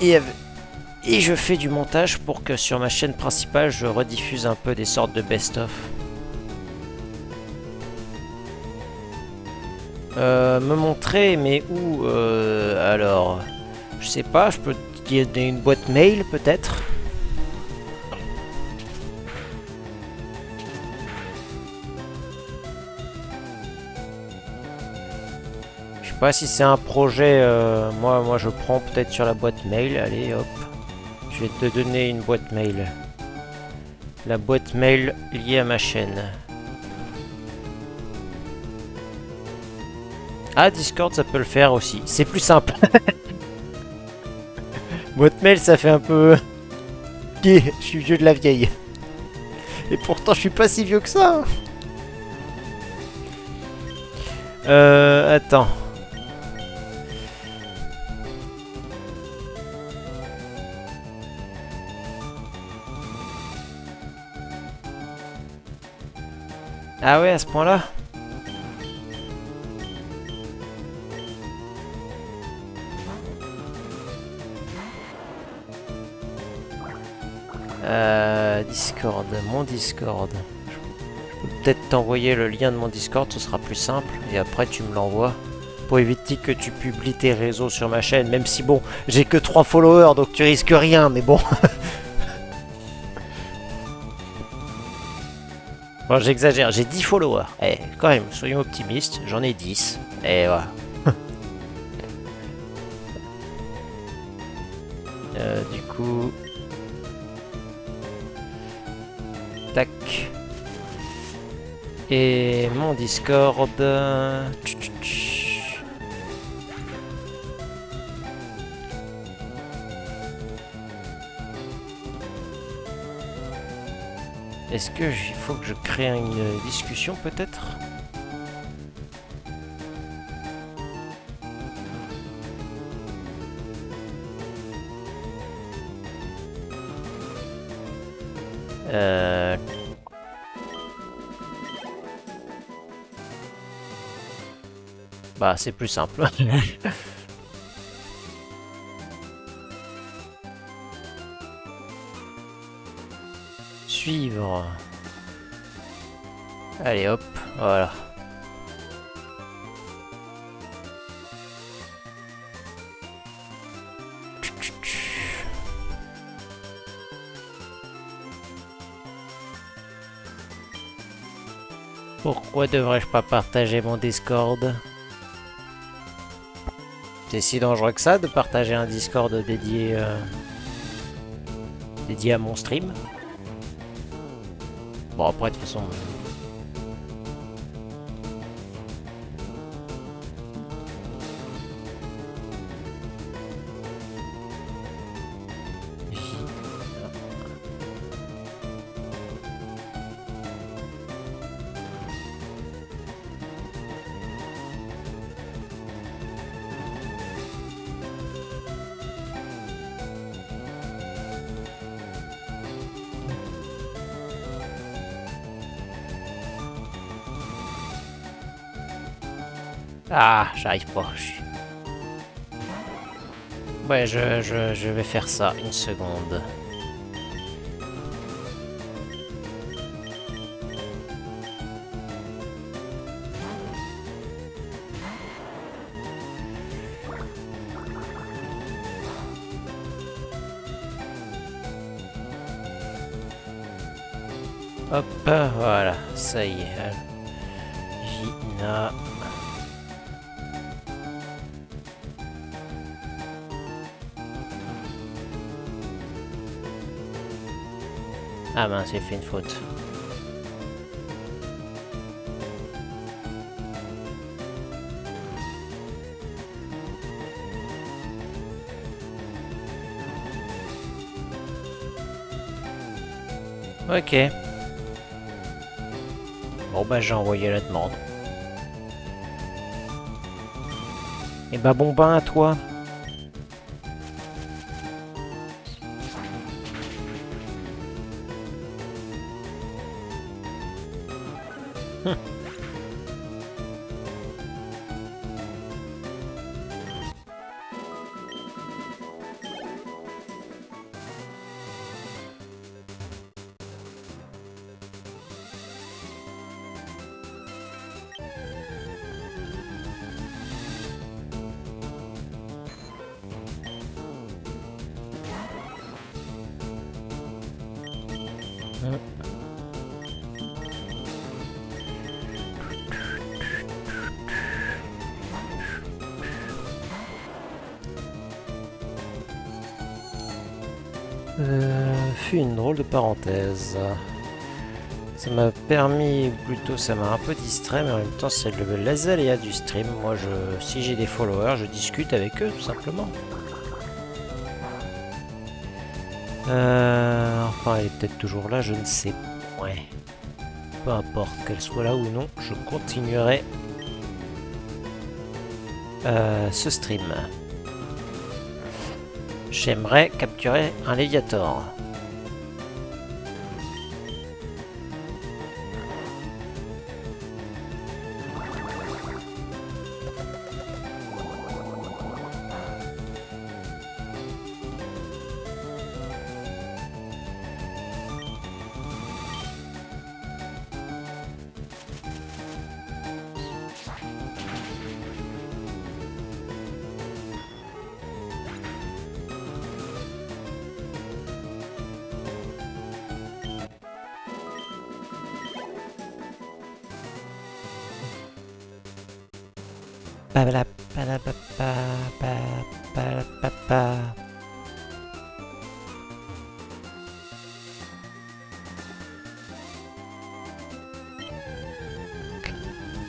Et je fais du montage pour que sur ma chaîne principale, je rediffuse un peu des sortes de best-of. Me montrer, mais où alors, je sais pas, je peux te donner une boîte mail peut-être. Je sais pas si c'est un projet, moi je prends peut-être sur la boîte mail, allez hop. Je vais te donner une boîte mail. La boîte mail liée à ma chaîne. Ah, Discord, ça peut le faire aussi. C'est plus simple. Boîte mail, ça fait un peu... Je suis vieux de la vieille. Et pourtant, je suis pas si vieux que ça. Attends. Ah ouais, à ce point-là? Discord, mon Discord. Je peux peut-être t'envoyer le lien de mon Discord, ce sera plus simple. Et après, tu me l'envoies. Pour éviter que tu publies tes réseaux sur ma chaîne. Même si, bon, j'ai que 3 followers, donc tu risques rien, mais bon. Bon, j'exagère, j'ai 10 followers. Eh, quand même, soyons optimistes, j'en ai 10. Et voilà. Du coup... Tac. Et mon Discord... Est-ce que il faut que je crée une discussion peut-être? Bah c'est plus simple. Suivre. Allez hop, voilà. Pourquoi devrais-je pas partager mon Discord? C'est si dangereux que ça de partager un Discord dédié, dédié à mon stream? Bon après de toute façon... Ah, j'arrive pas. Ouais, je vais faire ça une seconde. Hop, voilà, ça y est. Gina. Ah mince, j'ai fait une faute. Ok. Bon bah j'ai envoyé la demande. Et bah bon bain à toi. Fut une drôle de parenthèse. Ça m'a permis, plutôt ça m'a un peu distrait, mais en même temps c'est les aléas du stream. Moi, si j'ai des followers, je discute avec eux tout simplement. Enfin, elle est peut-être toujours là, je ne sais pas. Ouais. Peu importe qu'elle soit là ou non, je continuerai ce stream. J'aimerais capturer un Léviator.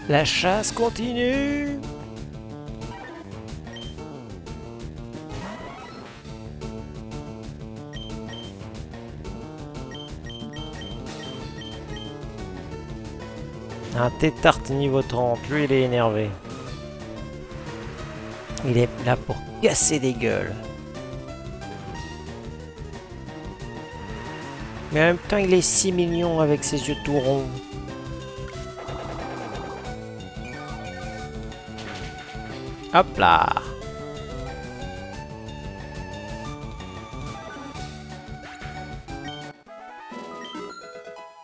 La chasse continue. Un tétarte niveau 30, lui il est énervé. Il est là pour casser des gueules. Mais en même temps il est si mignon avec ses yeux tout ronds. Hop là.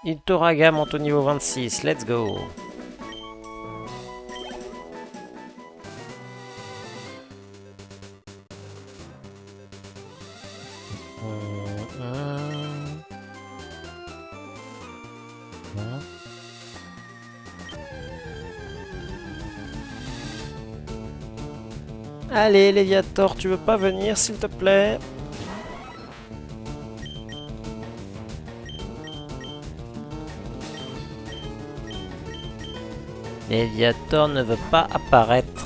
Iltoraga monte au niveau 26, let's go. Allez, Léviator, tu veux pas venir, s'il te plaît? Léviator ne veut pas apparaître.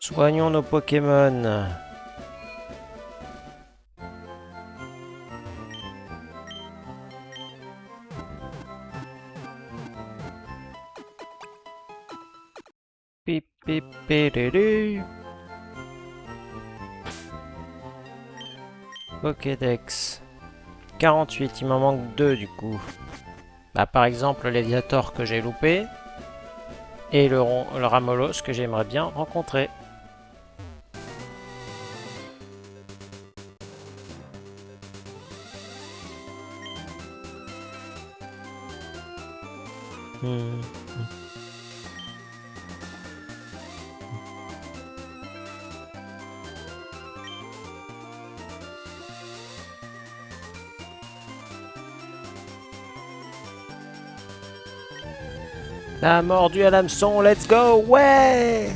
Soignons nos Pokémon. Pipiriri. Pokédex. 48, il m'en manque 2 du coup. Bah, par exemple, le Léviator que j'ai loupé. Et le Ramolos que j'aimerais bien rencontrer. Hmm. La mordue à l'hameçon, let's go, ouais!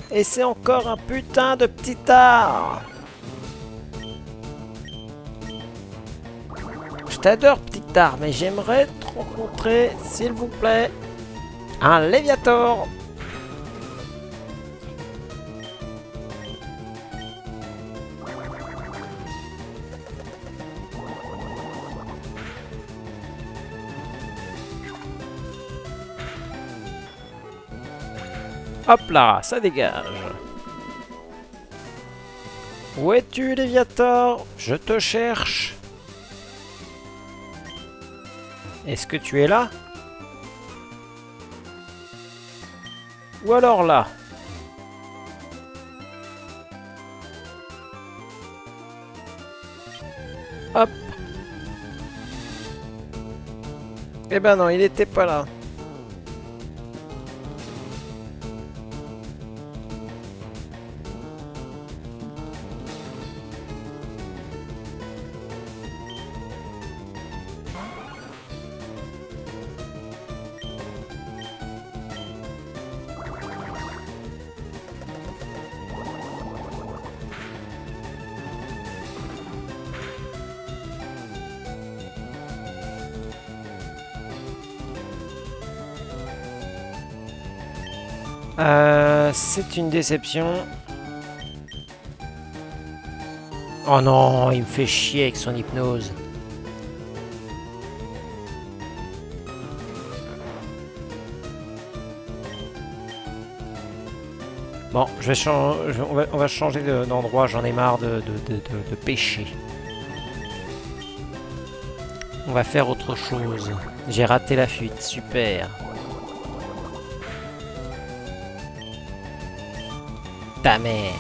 Et c'est encore un putain de petit art! Je t'adore, petit art, mais j'aimerais te rencontrer, s'il vous plaît, un Léviator! Hop là, ça dégage. Où es-tu, Léviator? Je te cherche. Est-ce que tu es là? Ou alors là? Hop. Eh ben non, il était pas là. C'est une déception. Oh non, il me fait chier avec son hypnose. Bon, on va changer d'endroit, j'en ai marre de pêcher. On va faire autre chose. J'ai raté la fuite, super. Ta mère.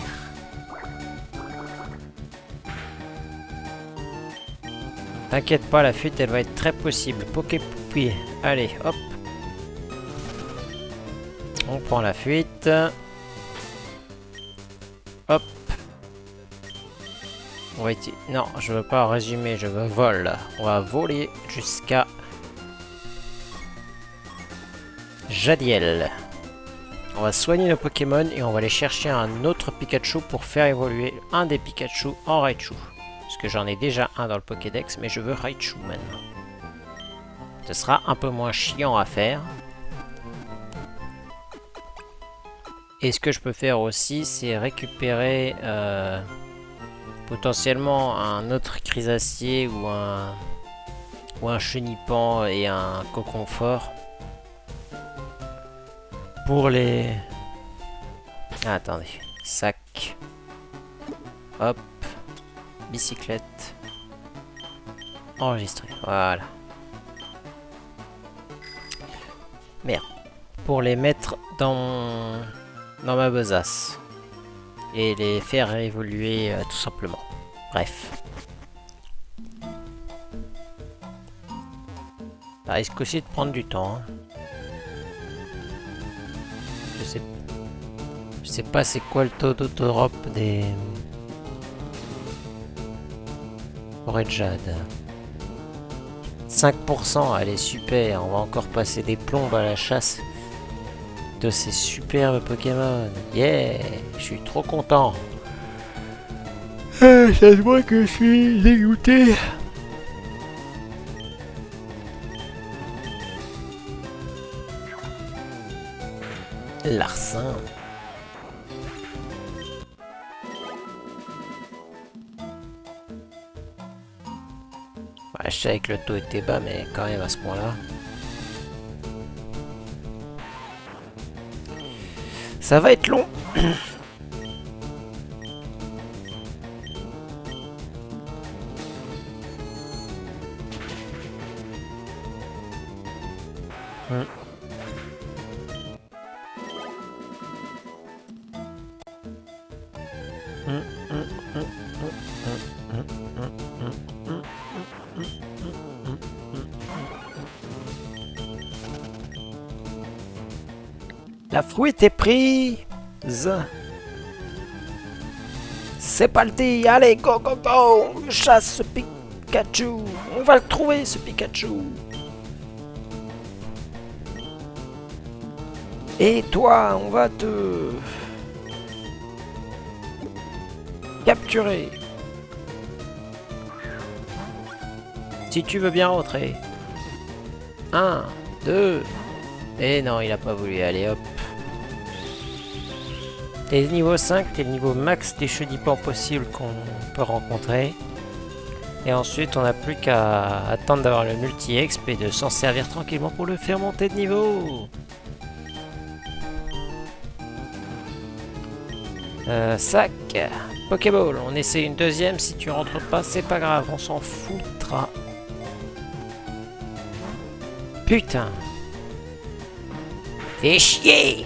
T'inquiète pas, la fuite elle va être très possible. Poké-poupie. Allez, hop. On prend la fuite. Hop. On va essayer. Non, je veux pas résumer, je veux vol. On va voler jusqu'à Jadiel. On va soigner nos Pokémon et on va aller chercher un autre Pikachu pour faire évoluer un des Pikachu en Raichu. Parce que j'en ai déjà un dans le Pokédex, mais je veux Raichu maintenant. Ce sera un peu moins chiant à faire. Et ce que je peux faire aussi, c'est récupérer potentiellement un autre Chrysacier ou un Chenipan et un Coconfort. Pour les... Ah, attendez. Sac. Hop. Bicyclette. Enregistrer. Voilà. Merde. Pour les mettre dans ma besace. Et les faire évoluer tout simplement. Bref. Ça risque aussi de prendre du temps. Hein. Je sais pas c'est quoi le taux d'auto-drop des forêts de jade. 5%, allez super, on va encore passer des plombes à la chasse de ces superbes Pokémon. Yeah, je suis trop content. Ça se voit que je suis dégoûté. Larcin. Ouais, je savais que le taux était bas, mais quand même à ce point-là. Ça va être long. La fruite est prise. C'est parti. Allez, go, go, go. Chasse ce Pikachu. On va le trouver, ce Pikachu. Et toi, on va te capturer. Si tu veux bien rentrer. 1, 2. Et non, il a pas voulu. Allez, hop. T'es niveau 5, t'es le niveau max des chenipans possibles qu'on peut rencontrer. Et ensuite, on n'a plus qu'à attendre d'avoir le multi-exp et de s'en servir tranquillement pour le faire monter de niveau. Sac. Pokéball. On essaie une deuxième. Si tu rentres pas, c'est pas grave. On s'en foutra. Putain. Fais chier.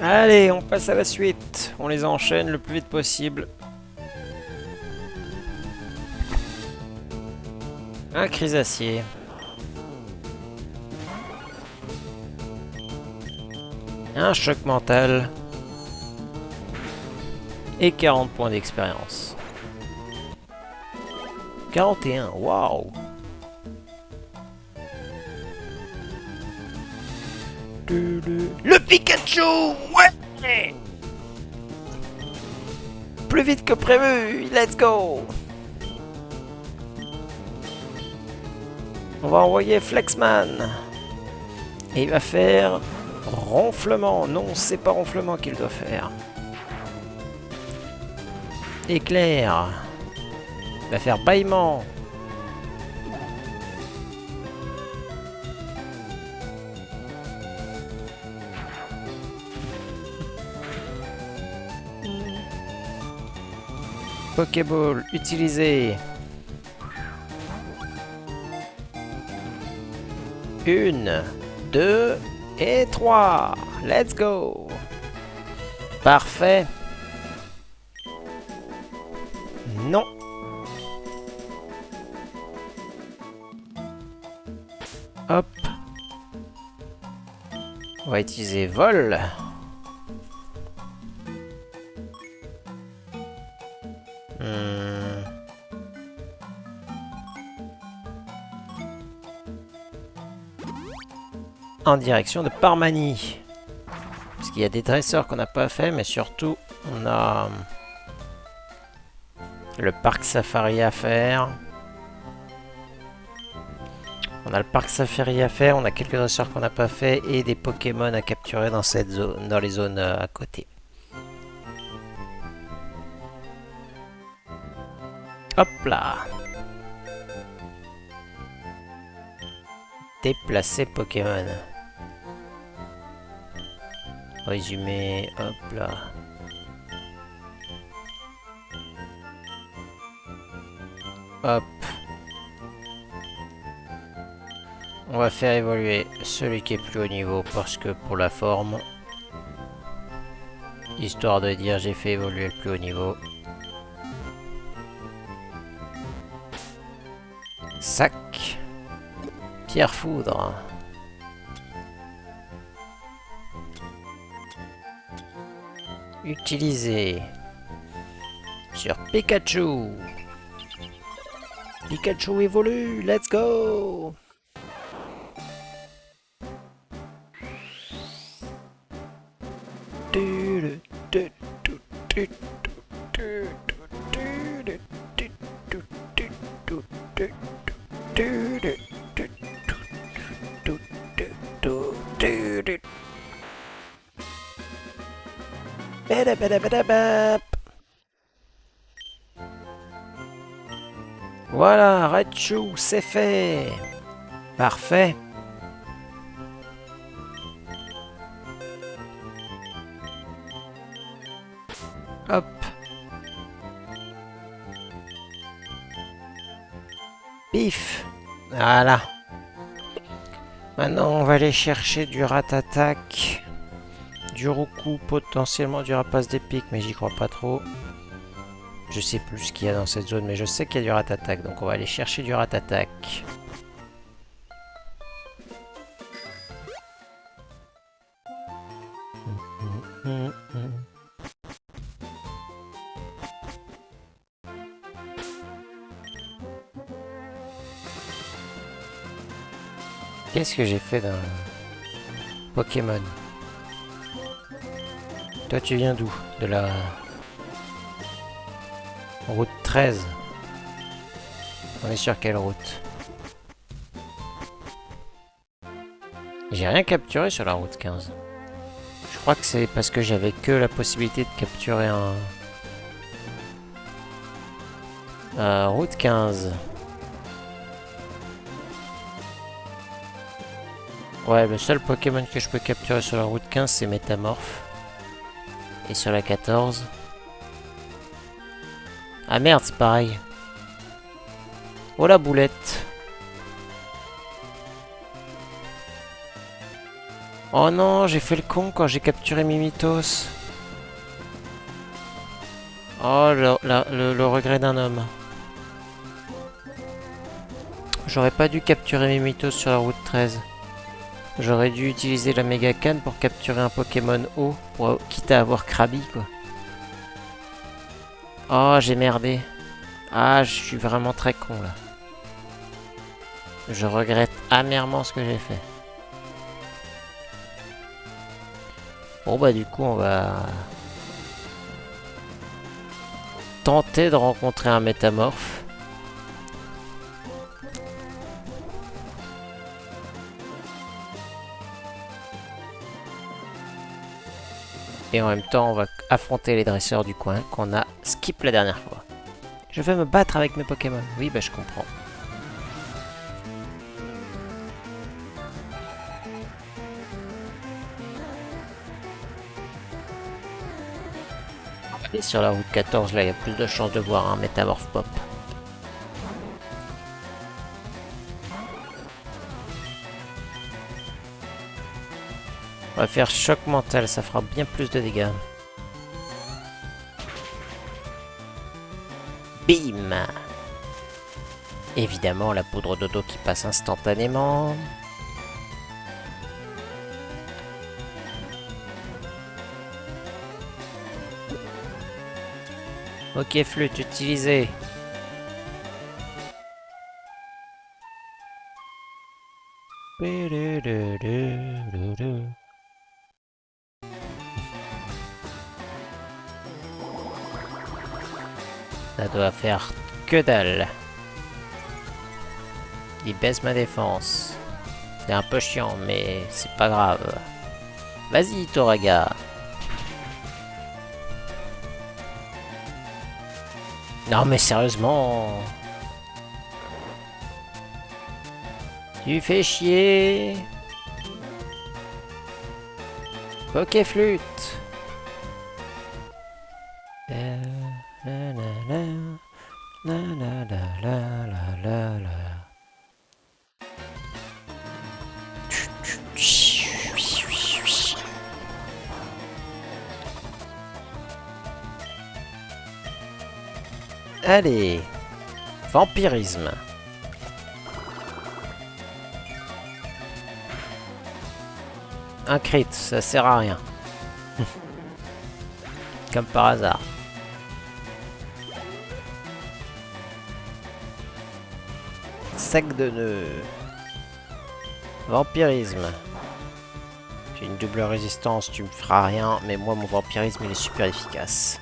Allez, on passe à la suite. On les enchaîne le plus vite possible. Un Crisacier. Un choc mental. Et 40 points d'expérience. 41, waouh! Le Pikachu! Ouais! Plus vite que prévu! Let's go! On va envoyer Flexman. Et il va faire ronflement. Non, c'est pas ronflement qu'il doit faire. Éclair. Il va faire bâillement. Pokéball utilisé. 1, 2 et 3. Let's go. Parfait. Non. Hop. On va utiliser vol. En direction de Parmanie. Parce qu'il y a des dresseurs qu'on n'a pas fait, mais surtout on a le parc safari à faire. On a le parc safari à faire, on a quelques dresseurs qu'on n'a pas fait et des Pokémon à capturer dans cette zone, dans les zones à côté. Hop là. Déplacer Pokémon. Résumé, hop là. Hop. On va faire évoluer celui qui est plus haut niveau parce que pour la forme, histoire de dire j'ai fait évoluer le plus haut niveau. Sac. Pierre foudre. Utilisé sur Pikachu. Pikachu évolue, let's go. Badabadabadabap. Voilà, Raichu, c'est fait. Parfait. Hop. Pif. Voilà. Maintenant, on va aller chercher du Ratatak, du Roku, potentiellement du Rapace d'épique, mais j'y crois pas trop. Je sais plus ce qu'il y a dans cette zone, mais je sais qu'il y a du Ratatak, donc on va aller chercher du Ratatak. Qu'est-ce que j'ai fait d'un Pokémon? Toi, tu viens d'où? De la route 13. On est sur quelle route? J'ai rien capturé sur la route 15. Je crois que c'est parce que j'avais que la possibilité de capturer un... route 15. Ouais, le seul Pokémon que je peux capturer sur la route 15, c'est Métamorphe. Et sur la 14... Ah merde, c'est pareil. Oh la boulette. Oh non, j'ai fait le con quand j'ai capturé Mimitos. Oh, le regret d'un homme. J'aurais pas dû capturer Mimitos sur la route 13. J'aurais dû utiliser la méga canne pour capturer un Pokémon haut, quitte à avoir Krabi, quoi. Oh, j'ai merdé. Ah, je suis vraiment très con, là. Je regrette amèrement ce que j'ai fait. Bon, bah du coup, on va... tenter de rencontrer un Métamorphe. Et en même temps, on va affronter les dresseurs du coin qu'on a skip la dernière fois. Je vais me battre avec mes Pokémon. Oui, bah je comprends. Et sur la route 14, là, il y a plus de chances de voir un Métamorphe pop. On va faire choc mental, ça fera bien plus de dégâts. Bim! Évidemment, la poudre de dos qui passe instantanément. Ok, flûte utilisée. Ça doit faire que dalle. Il baisse ma défense. C'est un peu chiant, mais c'est pas grave. Vas-y, Toraga. Non, mais sérieusement. Tu fais chier. Ok, flûte. Allez, vampirisme. Un crit, ça sert à rien. Comme par hasard. Sac de nœuds. Vampirisme. J'ai une double résistance, tu me feras rien, mais moi mon vampirisme il est super efficace.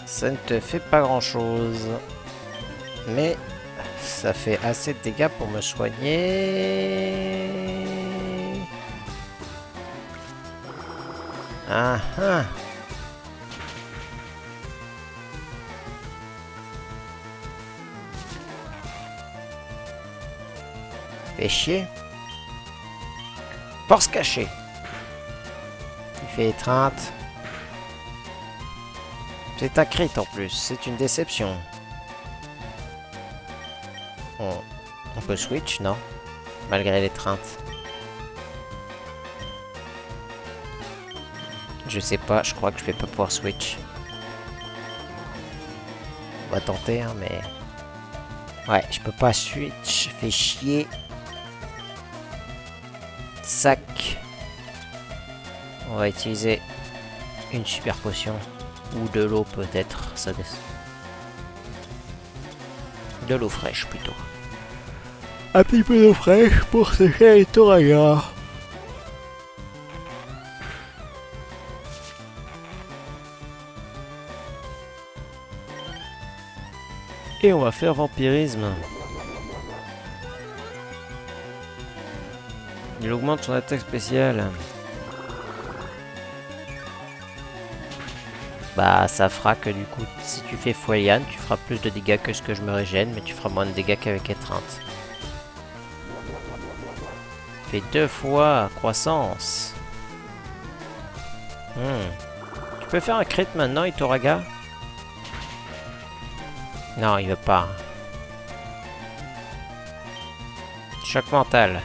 Ça ne te fait pas grand chose. Mais ça fait assez de dégâts pour me soigner. Ah ah. Fais chier. Force cachée. Il fait étreinte. C'est un crit en plus, c'est une déception. On peut switch, non? Malgré l'étreinte. Je sais pas, je crois que je vais pas pouvoir switch. On va tenter, hein, mais... Ouais, je peux pas switch, fait chier. Sac. On va utiliser une super potion. Ou de l'eau peut-être, ça de l'eau fraîche plutôt. Un petit peu d'eau fraîche pour sécher les Toraga. Et on va faire vampirisme. Il augmente son attaque spéciale. Bah ça fera que du coup, si tu fais Foiliane, tu feras plus de dégâts que ce que je me régène, mais tu feras moins de dégâts qu'avec étreinte. Fait 2 fois croissance. Tu peux faire un crit maintenant, Itoraga? Non, il veut pas. Choc mental.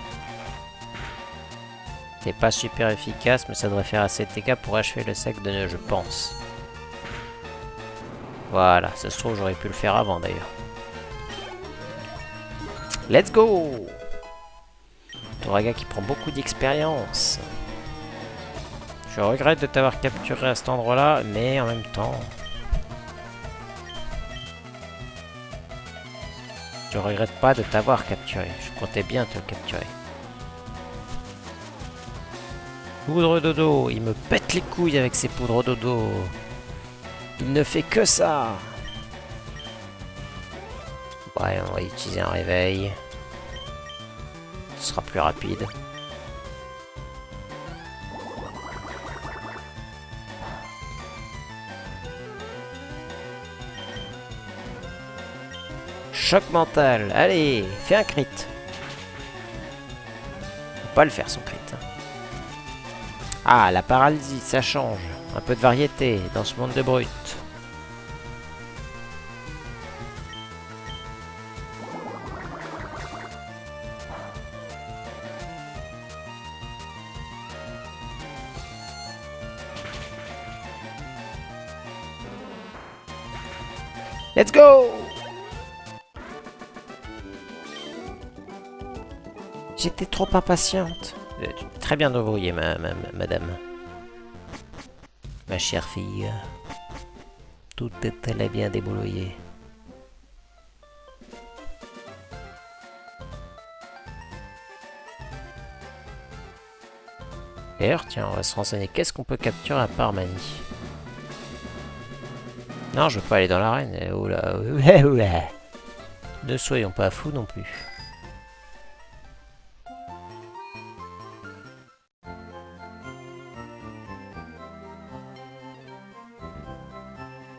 C'est pas super efficace, mais ça devrait faire assez de dégâts pour achever le sac de nœuds, je pense. Voilà, ça se trouve, j'aurais pu le faire avant d'ailleurs. Let's go! Toraga qui prend beaucoup d'expérience. Je regrette de t'avoir capturé à cet endroit-là, mais en même temps... Je regrette pas de t'avoir capturé. Je comptais bien te le capturer. Poudre dodo, il me pète les couilles avec ses poudres dodo. Il ne fait que ça. Ouais, on va utiliser un réveil. Ce sera plus rapide. Choc mental. Allez, fais un crit. Faut pas le faire son crit. Ah, la paralysie, ça change. Un peu de variété dans ce monde de brut. Let's go! J'étais trop impatiente. Très bien débrouillé, madame. Ma chère fille. Tout est allé bien débrouillé. D'ailleurs, tiens, on va se renseigner. Qu'est-ce qu'on peut capturer à part Mani? Non, je veux pas aller dans l'arène. Oula, oula. Ne soyons pas fous non plus.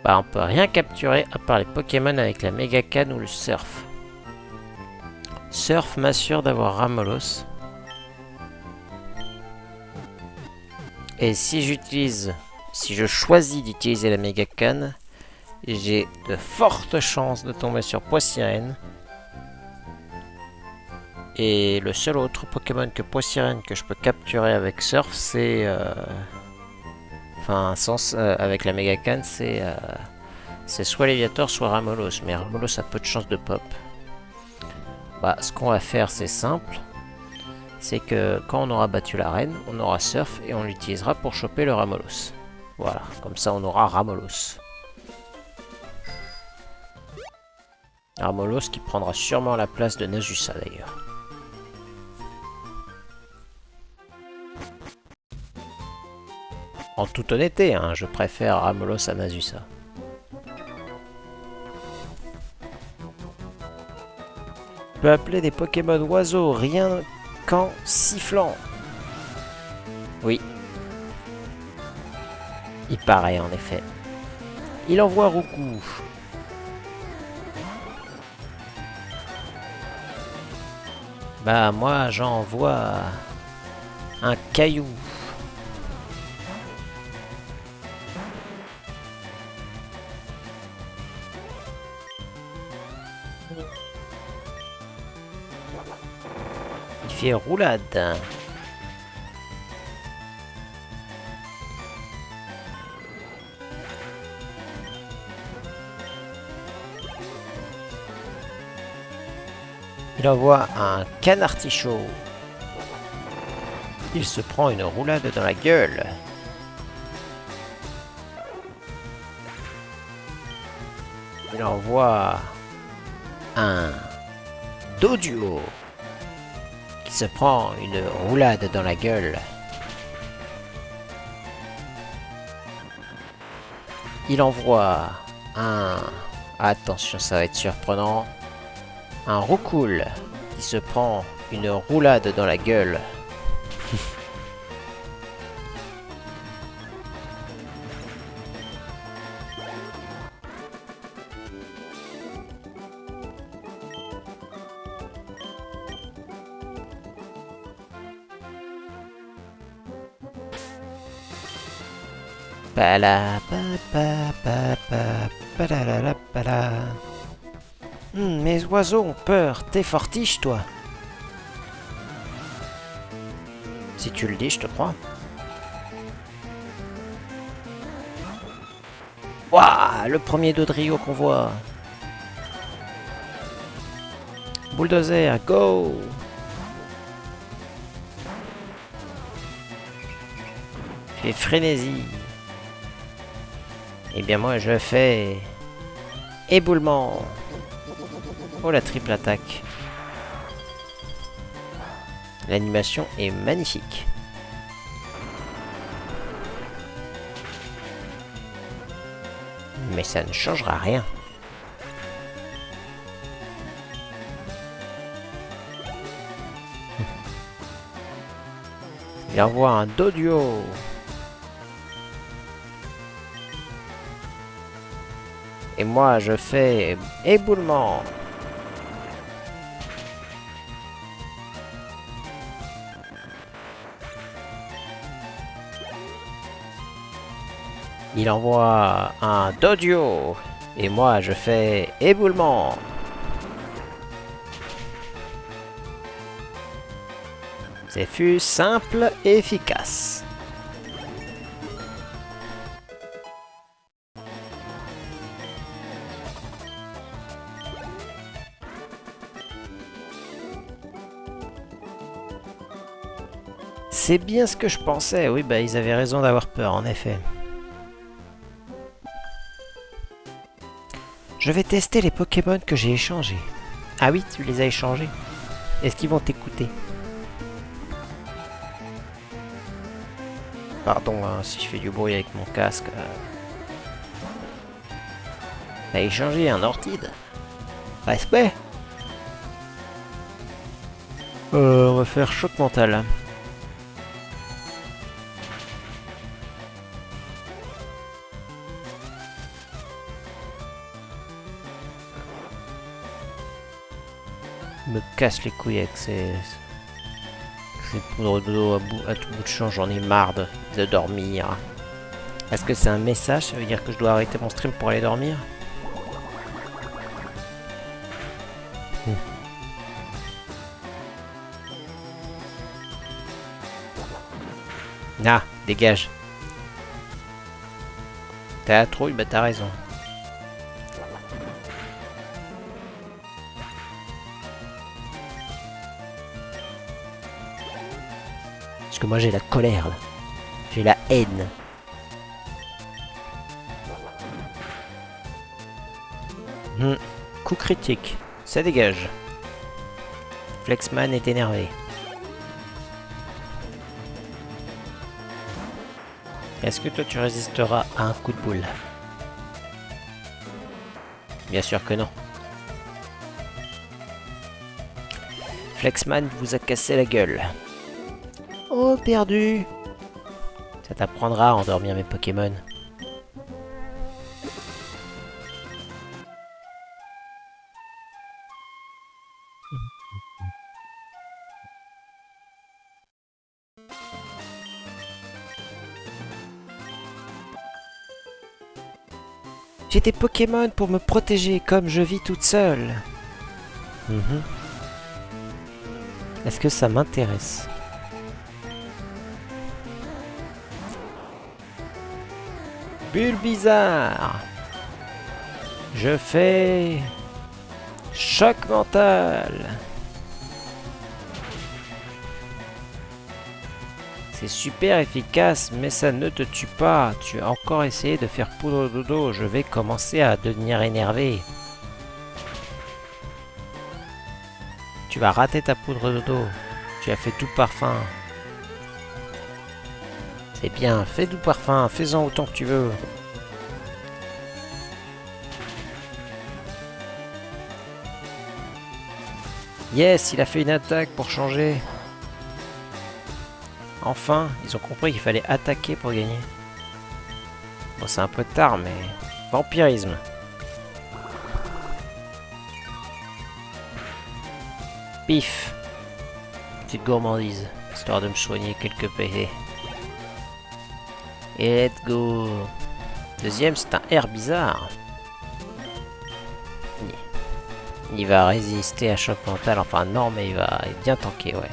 Bah, on peut rien capturer à part les Pokémon avec la Mega Canne ou le Surf. Surf m'assure d'avoir Ramolos. Et si je choisis d'utiliser la Mega Canne, j'ai de fortes chances de tomber sur Poissirène. Et le seul autre Pokémon que Poissirène que je peux capturer avec Surf, c'est... Enfin, avec la Mega Canne, c'est soit Léviator, soit Ramolos. Mais Ramolos a peu de chances de pop. Bah, ce qu'on va faire, c'est simple. C'est que quand on aura battu la reine, on aura Surf et on l'utilisera pour choper le Ramolos. Voilà, comme ça on aura Ramolos. Ramolos qui prendra sûrement la place de Nazusa d'ailleurs. En toute honnêteté, hein, je préfère Ramolos à Nazusa. Je peux appeler des Pokémon oiseaux rien qu'en sifflant. Oui. Il paraît en effet. Il envoie Roukou. Bah moi j'envoie un caillou. Il fait roulade. Il envoie un canartichaud. Il se prend une roulade dans la gueule. Il envoie un doduo qui se prend une roulade dans la gueule. Il envoie un... Attention, ça va être surprenant. Un roucoule qui se prend une roulade dans la gueule. Mes oiseaux ont peur, t'es fortiche toi. Si tu le dis, je te crois. Waouh, le premier Dodrio qu'on voit. Bulldozer, go! Fais frénésie. Eh bien moi je fais... éboulement. Oh la triple attaque. L'animation est magnifique. Mais ça ne changera rien. Il envoie un doduo. Et moi je fais éboulement. Il envoie un dodio. Et moi je fais éboulement. C'est fut simple et efficace. C'est bien ce que je pensais. Oui, bah ils avaient raison d'avoir peur, en effet. Je vais tester les Pokémon que j'ai échangés. Ah oui, tu les as échangés. Est-ce qu'ils vont t'écouter? Pardon hein, si je fais du bruit avec mon casque. T'as échangé un Ortide. Respect. On va faire choc mental. Me casse les couilles avec ces poudres d'eau à tout bout de champ, j'en ai marre de dormir. Est-ce que c'est un message? Ça veut dire que je dois arrêter mon stream pour aller dormir? Ah, dégage. T'as la trouille, bah t'as raison. Parce que moi j'ai la colère là. J'ai la haine. Coup critique. Ça dégage. Flexman est énervé. Est-ce que toi tu résisteras à un coup de boule? Bien sûr que non. Flexman vous a cassé la gueule. Oh, perdu. Ça t'apprendra à endormir mes Pokémon. J'ai des Pokémon pour me protéger comme je vis toute seule. Est-ce que ça m'intéresse? Bulbizarre. Je fais... choc mental. C'est super efficace, mais ça ne te tue pas. Tu as encore essayé de faire poudre de dodo. Je vais commencer à devenir énervé. Tu vas rater ta poudre de dodo. Tu as fait tout parfum. C'est bien, fais du parfum. Fais-en autant que tu veux. Yes, il a fait une attaque pour changer. Enfin, ils ont compris qu'il fallait attaquer pour gagner. Bon, c'est un peu tard, mais... vampirisme. Pif. Petite gourmandise, histoire de me soigner quelques PV. Et let's go. Deuxième, c'est un air bizarre. Il va résister à choc mental. Enfin, non, mais il va bien tanker, ouais.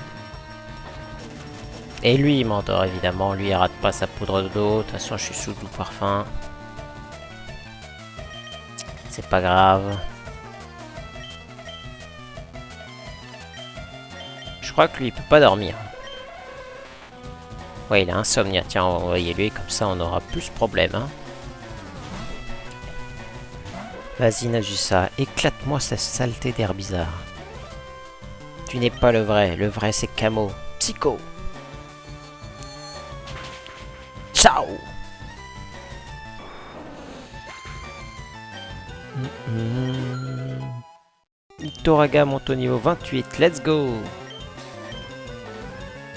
Et lui, il m'endort, évidemment. Lui, il rate pas sa poudre de dos. De toute façon, je suis sous doux parfum. C'est pas grave. Je crois que lui, il peut pas dormir. Ouais, il a insomnia. Tiens, on va envoyer lui, comme ça, on aura plus de problèmes, hein. Vas-y, Nazusa, éclate-moi cette saleté d'air bizarre. Tu n'es pas le vrai c'est Camo. Psycho. Ciao. Itoraga monte au niveau 28, let's go.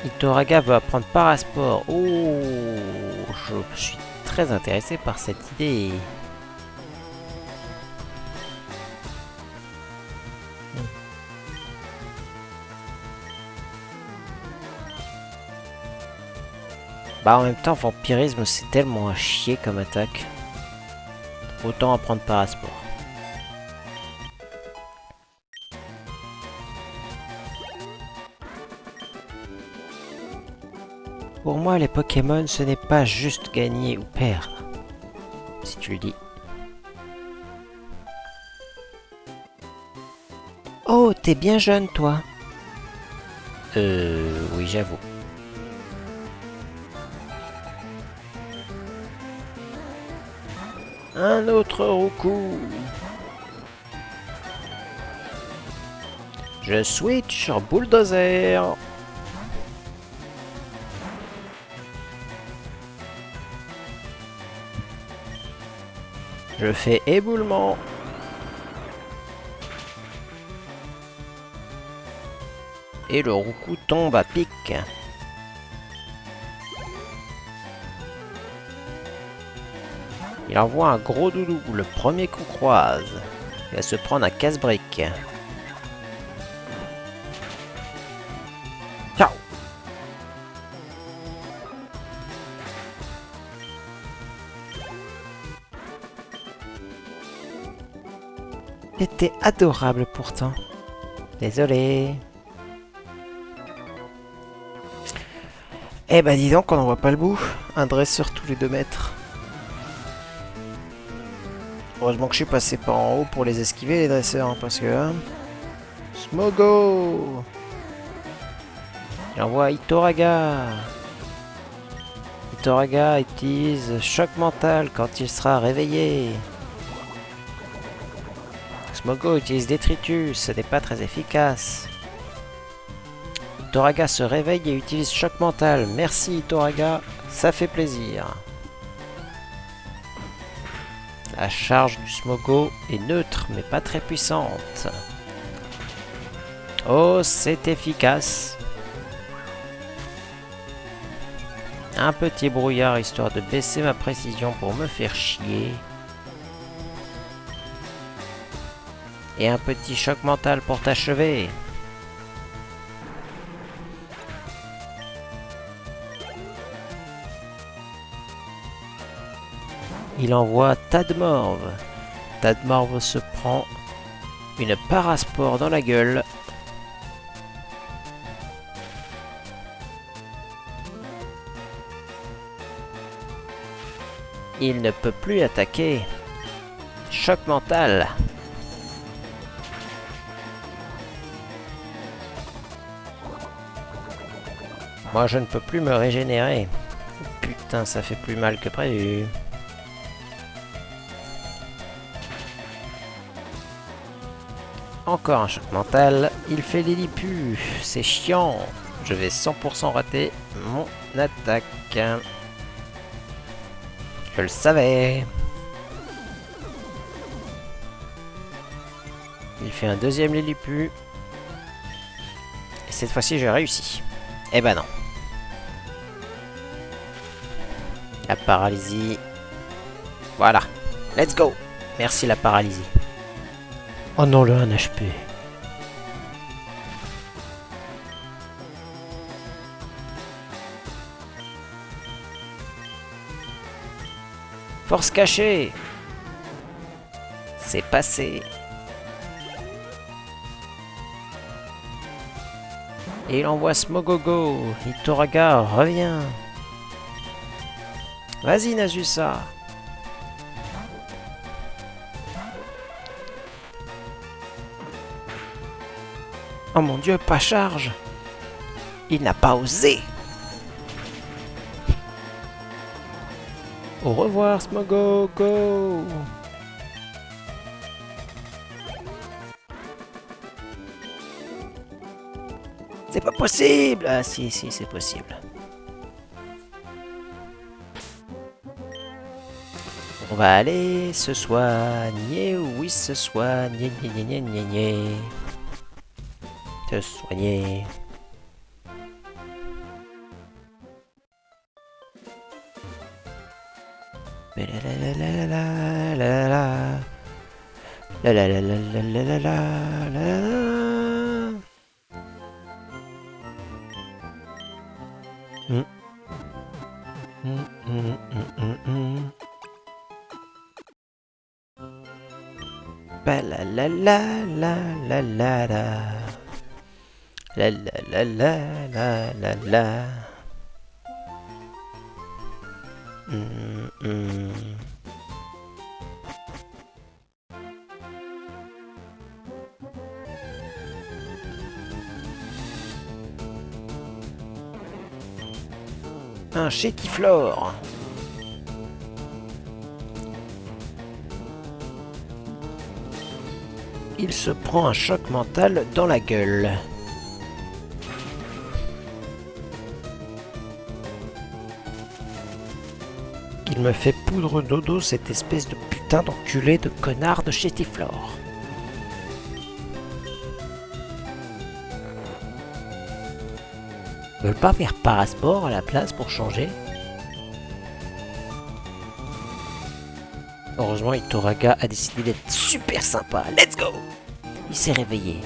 Itoraga veut apprendre Parasport. Oh, je suis très intéressé par cette idée. Bah en même temps, vampirisme c'est tellement à chier comme attaque. Autant apprendre Parasport. Pour moi, les Pokémon, ce n'est pas juste gagner ou perdre. Si tu le dis. Oh, t'es bien jeune, toi. Oui, j'avoue. Un autre Roucou. Je switch sur Bulldozer. Je fais éboulement. Et le Roucou tombe à pic. Il envoie un gros doudou, le premier qu'on croise. Il va se prendre un casse-brique. Ciao. C'était adorable pourtant. Désolé. Eh ben dis donc, on n'en voit pas le bout. Un dresseur tous les 2 mètres. Heureusement que je suis passé par en haut pour les esquiver les dresseurs, hein, parce que... Hein, Smogo. J'envoie Itoraga. Itoraga utilise choc mental quand il sera réveillé. Smogo utilise détritus, ce n'est pas très efficace. Itoraga se réveille et utilise choc mental. Merci Itoraga, ça fait plaisir. La charge du Smogo est neutre mais pas très puissante. Oh, c'est efficace. Un petit brouillard histoire de baisser ma précision pour me faire chier. Et un petit choc mental pour t'achever. Il envoie Tadmorve. Tadmorve se prend une paraspore dans la gueule. Il ne peut plus attaquer. Choc mental. Moi, je ne peux plus me régénérer. Putain, ça fait plus mal que prévu. Encore un choc mental. Il fait Lilliput. C'est chiant. Je vais 100% rater mon attaque. Je le savais. Il fait un deuxième Lilliput. Et cette fois-ci, j'ai réussi. Eh ben non. La paralysie. Voilà. Let's go. Merci la paralysie. Oh non, le 1 HP. Force cachée. C'est passé. Et il envoie Smogogo. Hitoraga, reviens. Vas-y, Nazusa. Oh mon dieu, pas charge. Il n'a pas osé. Au revoir, Smogogo. C'est pas possible. Ah si, si, c'est possible. On va aller se soigner. Oui, se soigner. Se soigner. Mais la la la la la la la la la la la la la la la. Ba la la la la la la la. La la la la la la la. Un chétiflore. Il se prend un choc mental dans la gueule. Il me fait poudre dodo, cette espèce de putain d'enculé de connard de chétiflore. Ils veulent pas faire parasport à la place pour changer? Heureusement, Hitoraga a décidé d'être super sympa. Let's go! Il s'est réveillé.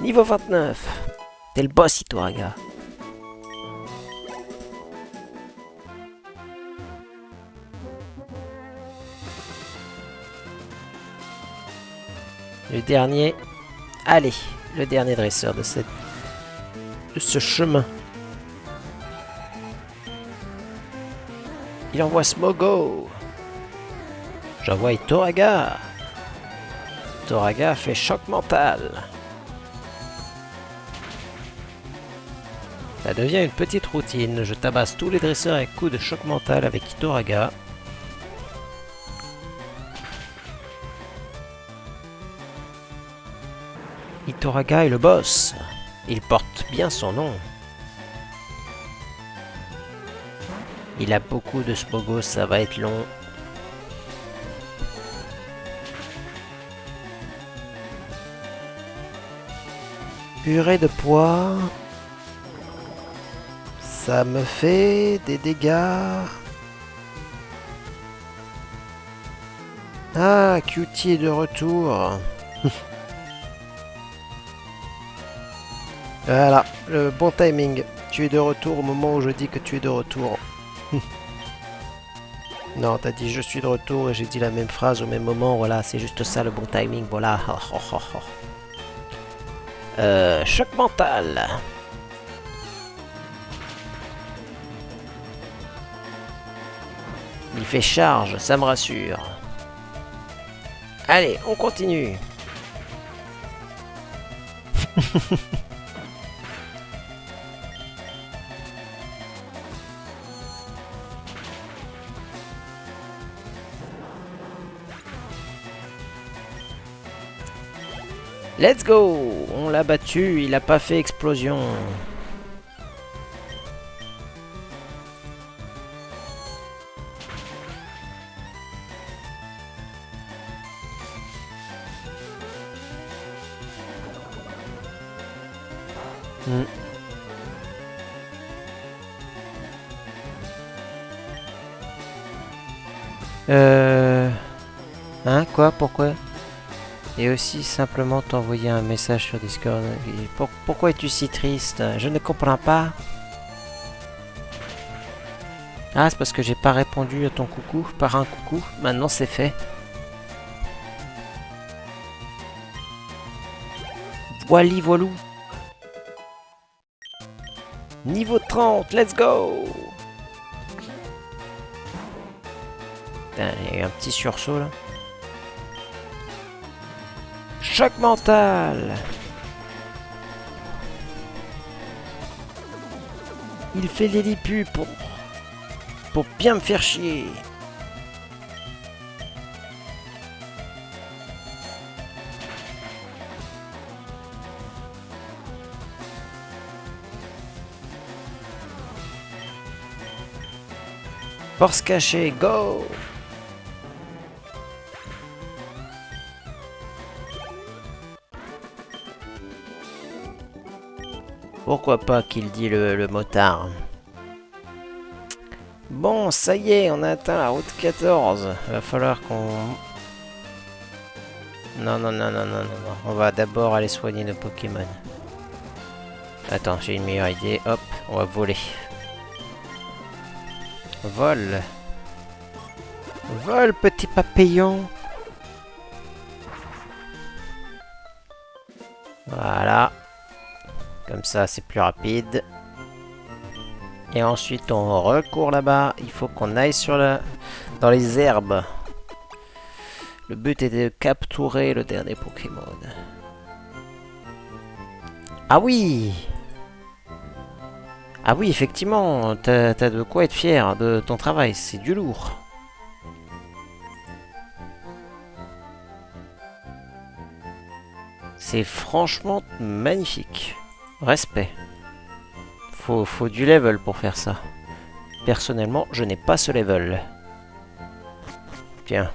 Niveau 29. T'es le boss, Hitoraga. Le dernier. Allez, le dernier dresseur de ce chemin. Il envoie Smogo. J'envoie Hitoraga. Hitoraga fait choc mental. Ça devient une petite routine. Je tabasse tous les dresseurs avec coups de choc mental avec Hitoraga. Hitoraga est le boss. Il porte bien son nom. Il a beaucoup de Smogo, ça va être long. Purée de poids. Ça me fait des dégâts. Ah, Cutie est de retour. Voilà, le bon timing. Tu es de retour au moment où je dis que tu es de retour. Non, t'as dit je suis de retour et j'ai dit la même phrase au même moment. Voilà, c'est juste ça le bon timing. Voilà. Choc mental. Il fait charge, ça me rassure. Allez, on continue. Let's go! On l'a battu, il a pas fait explosion. Hmm. Hein? Quoi? Pourquoi? Et aussi simplement t'envoyer un message sur Discord. Pourquoi es-tu si triste? Je ne comprends pas. Ah, c'est parce que j'ai pas répondu à ton coucou par un coucou. Maintenant c'est fait. Voili voilou. Niveau 30, let's go! Putain, il y a eu un petit sursaut là. Choc mental! Il fait l'hélipu pour bien me faire chier. Force cachée, go! Pourquoi pas qu'il dit le motard. Bon, ça y est, on a atteint la route 14. Va falloir qu'on... Non. On va d'abord aller soigner nos Pokémon. Attends, j'ai une meilleure idée. Hop, on va voler. Vol. Vol, petit papillon. Voilà. Comme ça, c'est plus rapide. Et ensuite, on recourt là-bas. Il faut qu'on aille dans les herbes. Le but est de capturer le dernier Pokémon. Ah oui! Ah oui, effectivement, t'as de quoi être fier de ton travail. C'est du lourd. C'est franchement magnifique. Respect. Faut du level pour faire ça. Personnellement, je n'ai pas ce level. Tiens.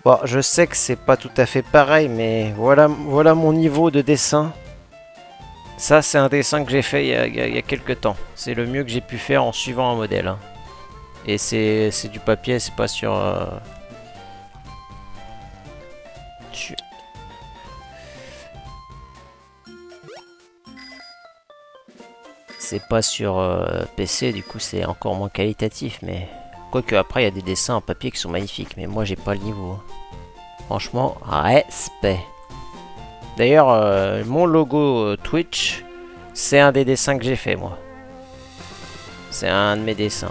Bon, je sais que c'est pas tout à fait pareil, mais voilà mon niveau de dessin. Ça, c'est un dessin que j'ai fait il y a quelques temps. C'est le mieux que j'ai pu faire en suivant un modèle. Hein. Et c'est du papier, c'est pas sur... C'est pas sur PC, du coup c'est encore moins qualitatif, mais... Quoique après il y a des dessins en papier qui sont magnifiques, mais moi j'ai pas le niveau. Franchement, respect. D'ailleurs, mon logo Twitch, c'est un des dessins que j'ai fait moi. C'est un de mes dessins.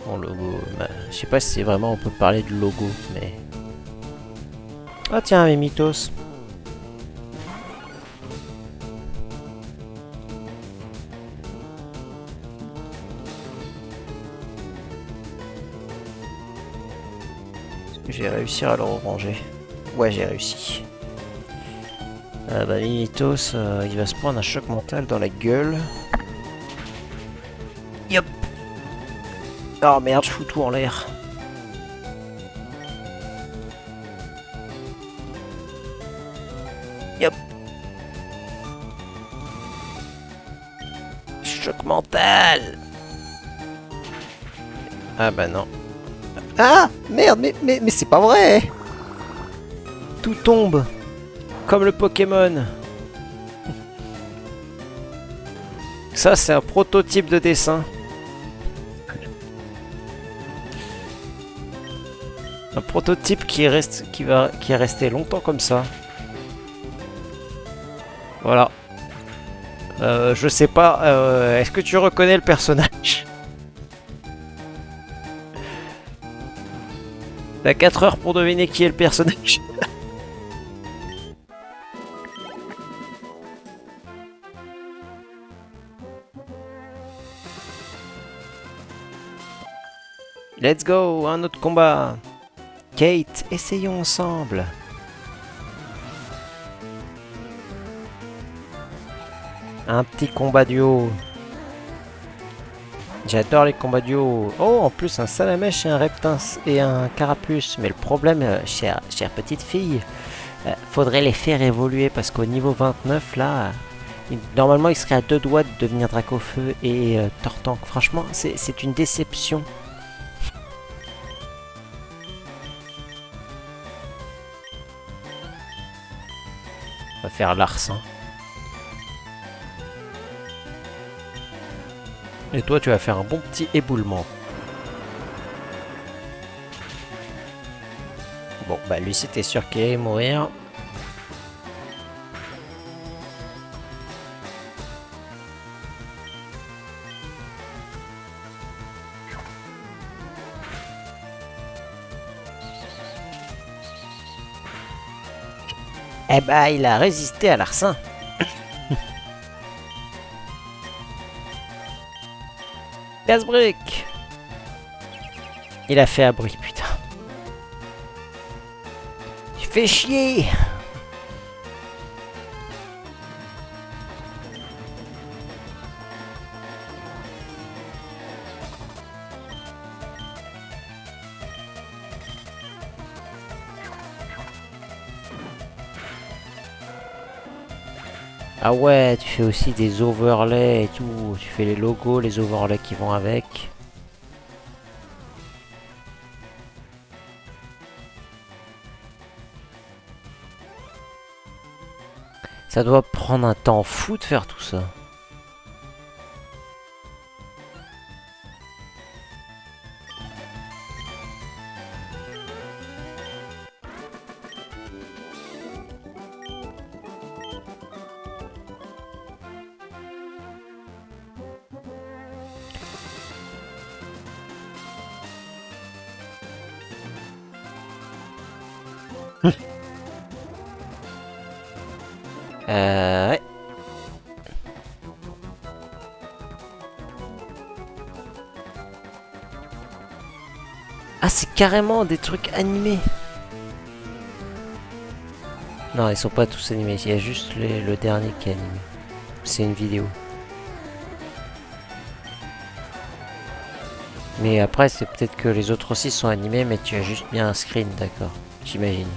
Mon logo, bah, je sais pas si vraiment on peut parler de logo, mais... Ah tiens, mes mythos. J'ai réussi à le ranger. Ouais, j'ai réussi. Bah, Mimitos, il va se prendre un choc mental dans la gueule. Yop. Oh merde, je fous tout en l'air. Yop. Choc mental. Ah bah non. Ah merde, mais c'est pas vrai. Tout tombe. Comme le Pokémon. Ça, c'est un prototype de dessin. Un prototype qui est resté longtemps comme ça. Voilà. Je sais pas. Est-ce que tu reconnais le personnage? T'as 4 heures pour deviner qui est le personnage. Let's go, un autre combat. Kate, essayons ensemble. Un petit combat duo. J'adore les combats duo. Oh, en plus un salamèche et un reptin et un carapuce. Mais le problème, chère petite fille, faudrait les faire évoluer parce qu'au niveau 29 là, normalement il serait à 2 doigts de devenir Dracofeu et Tortank. Franchement, c'est une déception. On va faire Larsin. Et toi, tu vas faire un bon petit éboulement. Bon, bah lui, c'était sûr qu'il allait mourir. Eh bah, il a résisté à Larsin. Casse-brique. Il a fait abri, putain. Il fait chier. Ah ouais, tu fais aussi des overlays et tout. Tu fais les logos, les overlays qui vont avec. Ça doit prendre un temps fou de faire tout ça. Ouais. Ah, c'est carrément des trucs animés. Non, ils sont pas tous animés. Il y a juste le dernier qui est animé. C'est une vidéo. Mais après, c'est peut-être que les autres aussi sont animés, mais tu as juste bien un screen, d'accord. J'imagine.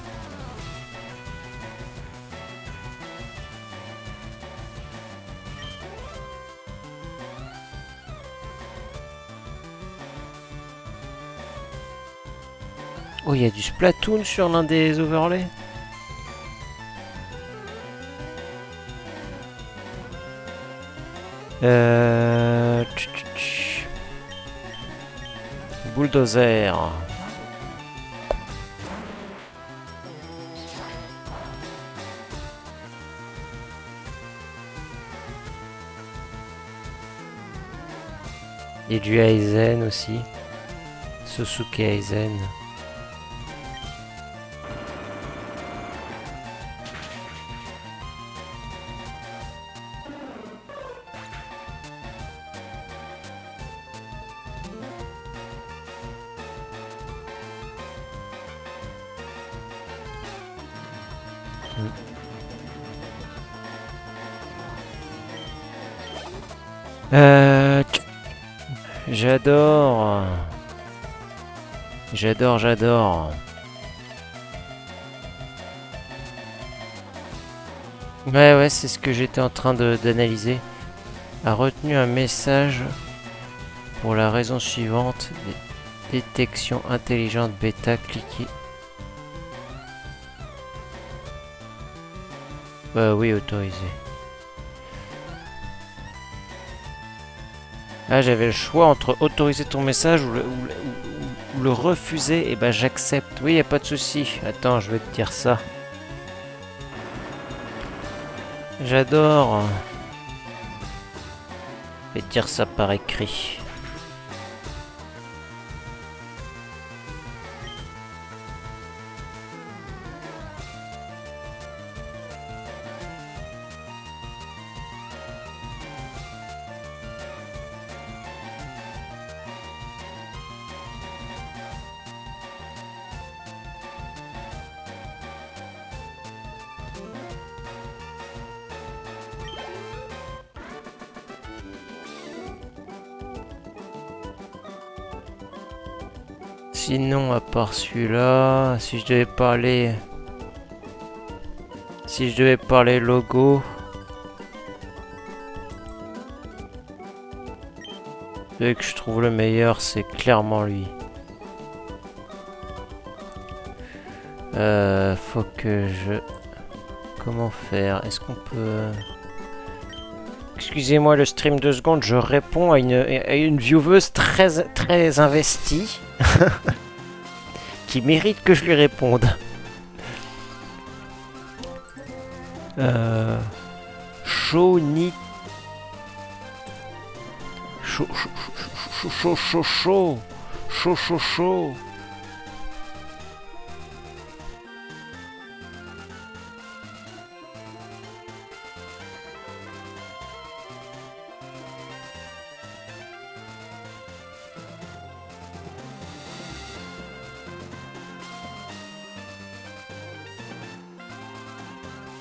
Oh, il y a du Splatoon sur l'un des overlays. Bulldozer. Et du Aizen aussi. Sosuke Aizen. J'adore. J'adore. Ouais, c'est ce que j'étais en train d'analyser. A retenu un message pour la raison suivante. Détection intelligente bêta, cliquez. Oui, autorisé. Là, j'avais le choix entre autoriser ton message ou le refuser. Et bah, j'accepte. Oui, y a pas de souci. Attends, je vais te dire ça. J'adore. Je vais te dire ça par écrit. Sinon, à part celui-là, si je devais parler... Si je devais parler logo... Celui que je trouve le meilleur, c'est clairement lui. Faut que je... Comment faire? Est-ce qu'on peut... Excusez-moi le stream 2 secondes, je réponds à une vieweuse très investie. Qui mérite que je lui réponde. Chaud ni... Chaud.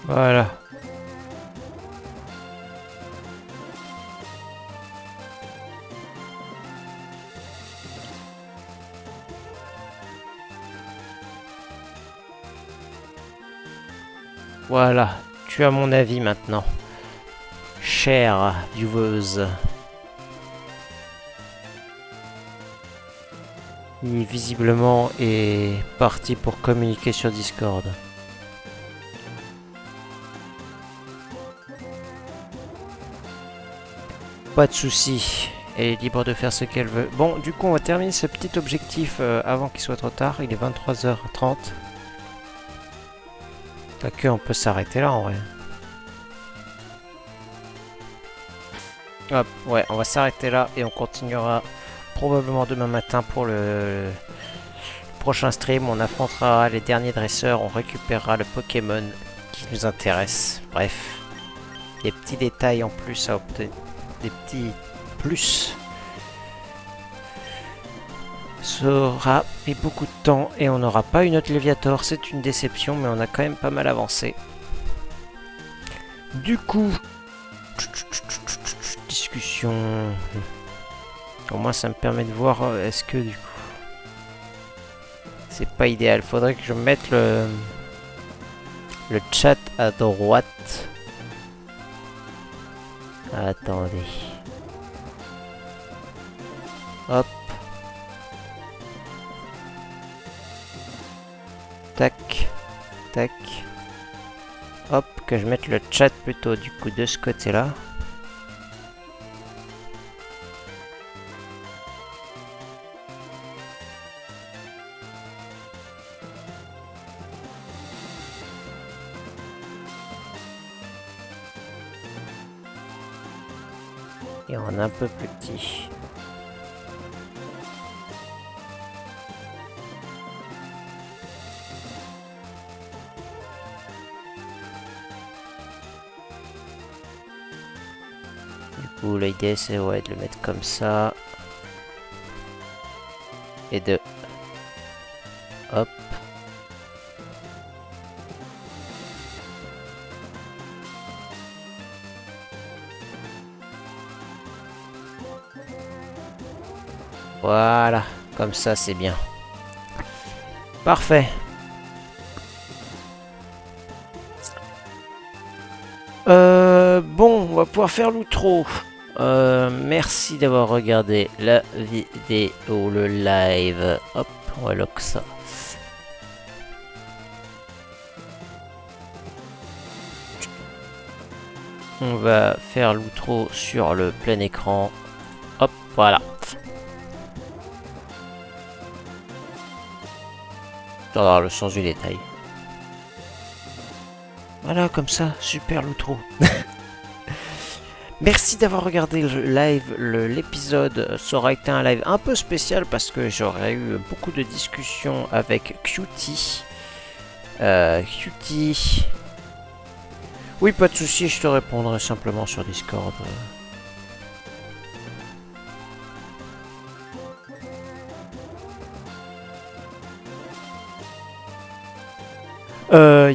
Voilà. Voilà, tu as mon avis maintenant. Chère vieweuse. Il visiblement est parti pour communiquer sur Discord. Pas de souci, elle est libre de faire ce qu'elle veut. Bon, du coup, on va terminer ce petit objectif avant qu'il soit trop tard. Il est 23h30. Quoique, on peut s'arrêter là en vrai. Hop, ouais, on va s'arrêter là et on continuera probablement demain matin pour le prochain stream. On affrontera les derniers dresseurs, on récupérera le Pokémon qui nous intéresse. Bref, des petits détails en plus à obtenir. Des petits plus. Ça aura pris beaucoup de temps et on n'aura pas une autre Léviator. C'est une déception, mais on a quand même pas mal avancé. Du coup, discussion. Au moins, ça me permet de voir est-ce que du coup, c'est pas idéal. Faudrait que je mette le chat à droite. Attendez. Hop. Tac. Tac. Hop, que je mette le chat plutôt du coup de ce côté-là. Et on est un peu plus petit. Du coup, l'idée c'est ouais, de le mettre comme ça. Et de... Hop. Voilà, comme ça c'est bien. Parfait. Bon, on va pouvoir faire l'outro. Merci d'avoir regardé la vidéo, le live. Hop, on va lock ça. On va faire l'outro sur le plein écran. Hop, voilà. Dans avoir le sens du détail. Voilà, comme ça, super l'outro. Merci d'avoir regardé le live, l'épisode. Ça aura été un live un peu spécial parce que j'aurais eu beaucoup de discussions avec Cutie. Cutie. Oui, pas de souci, je te répondrai simplement sur Discord.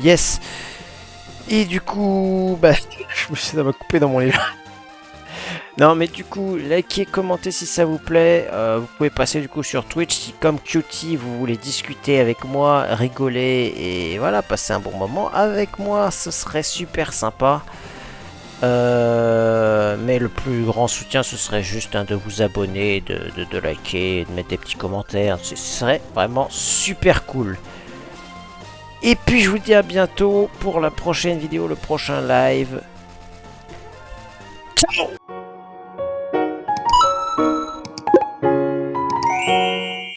Yes. Et du coup, bah, ça m'a coupé dans mon livre. Non, mais du coup, likez, commentez si ça vous plaît. Vous pouvez passer du coup sur Twitch si, comme Cutie, vous voulez discuter avec moi, rigoler et voilà, passer un bon moment avec moi. Ce serait super sympa. Mais le plus grand soutien, ce serait juste de vous abonner, de liker, de mettre des petits commentaires. Ce serait vraiment super cool. Et puis, je vous dis à bientôt pour la prochaine vidéo, le prochain live. Ciao!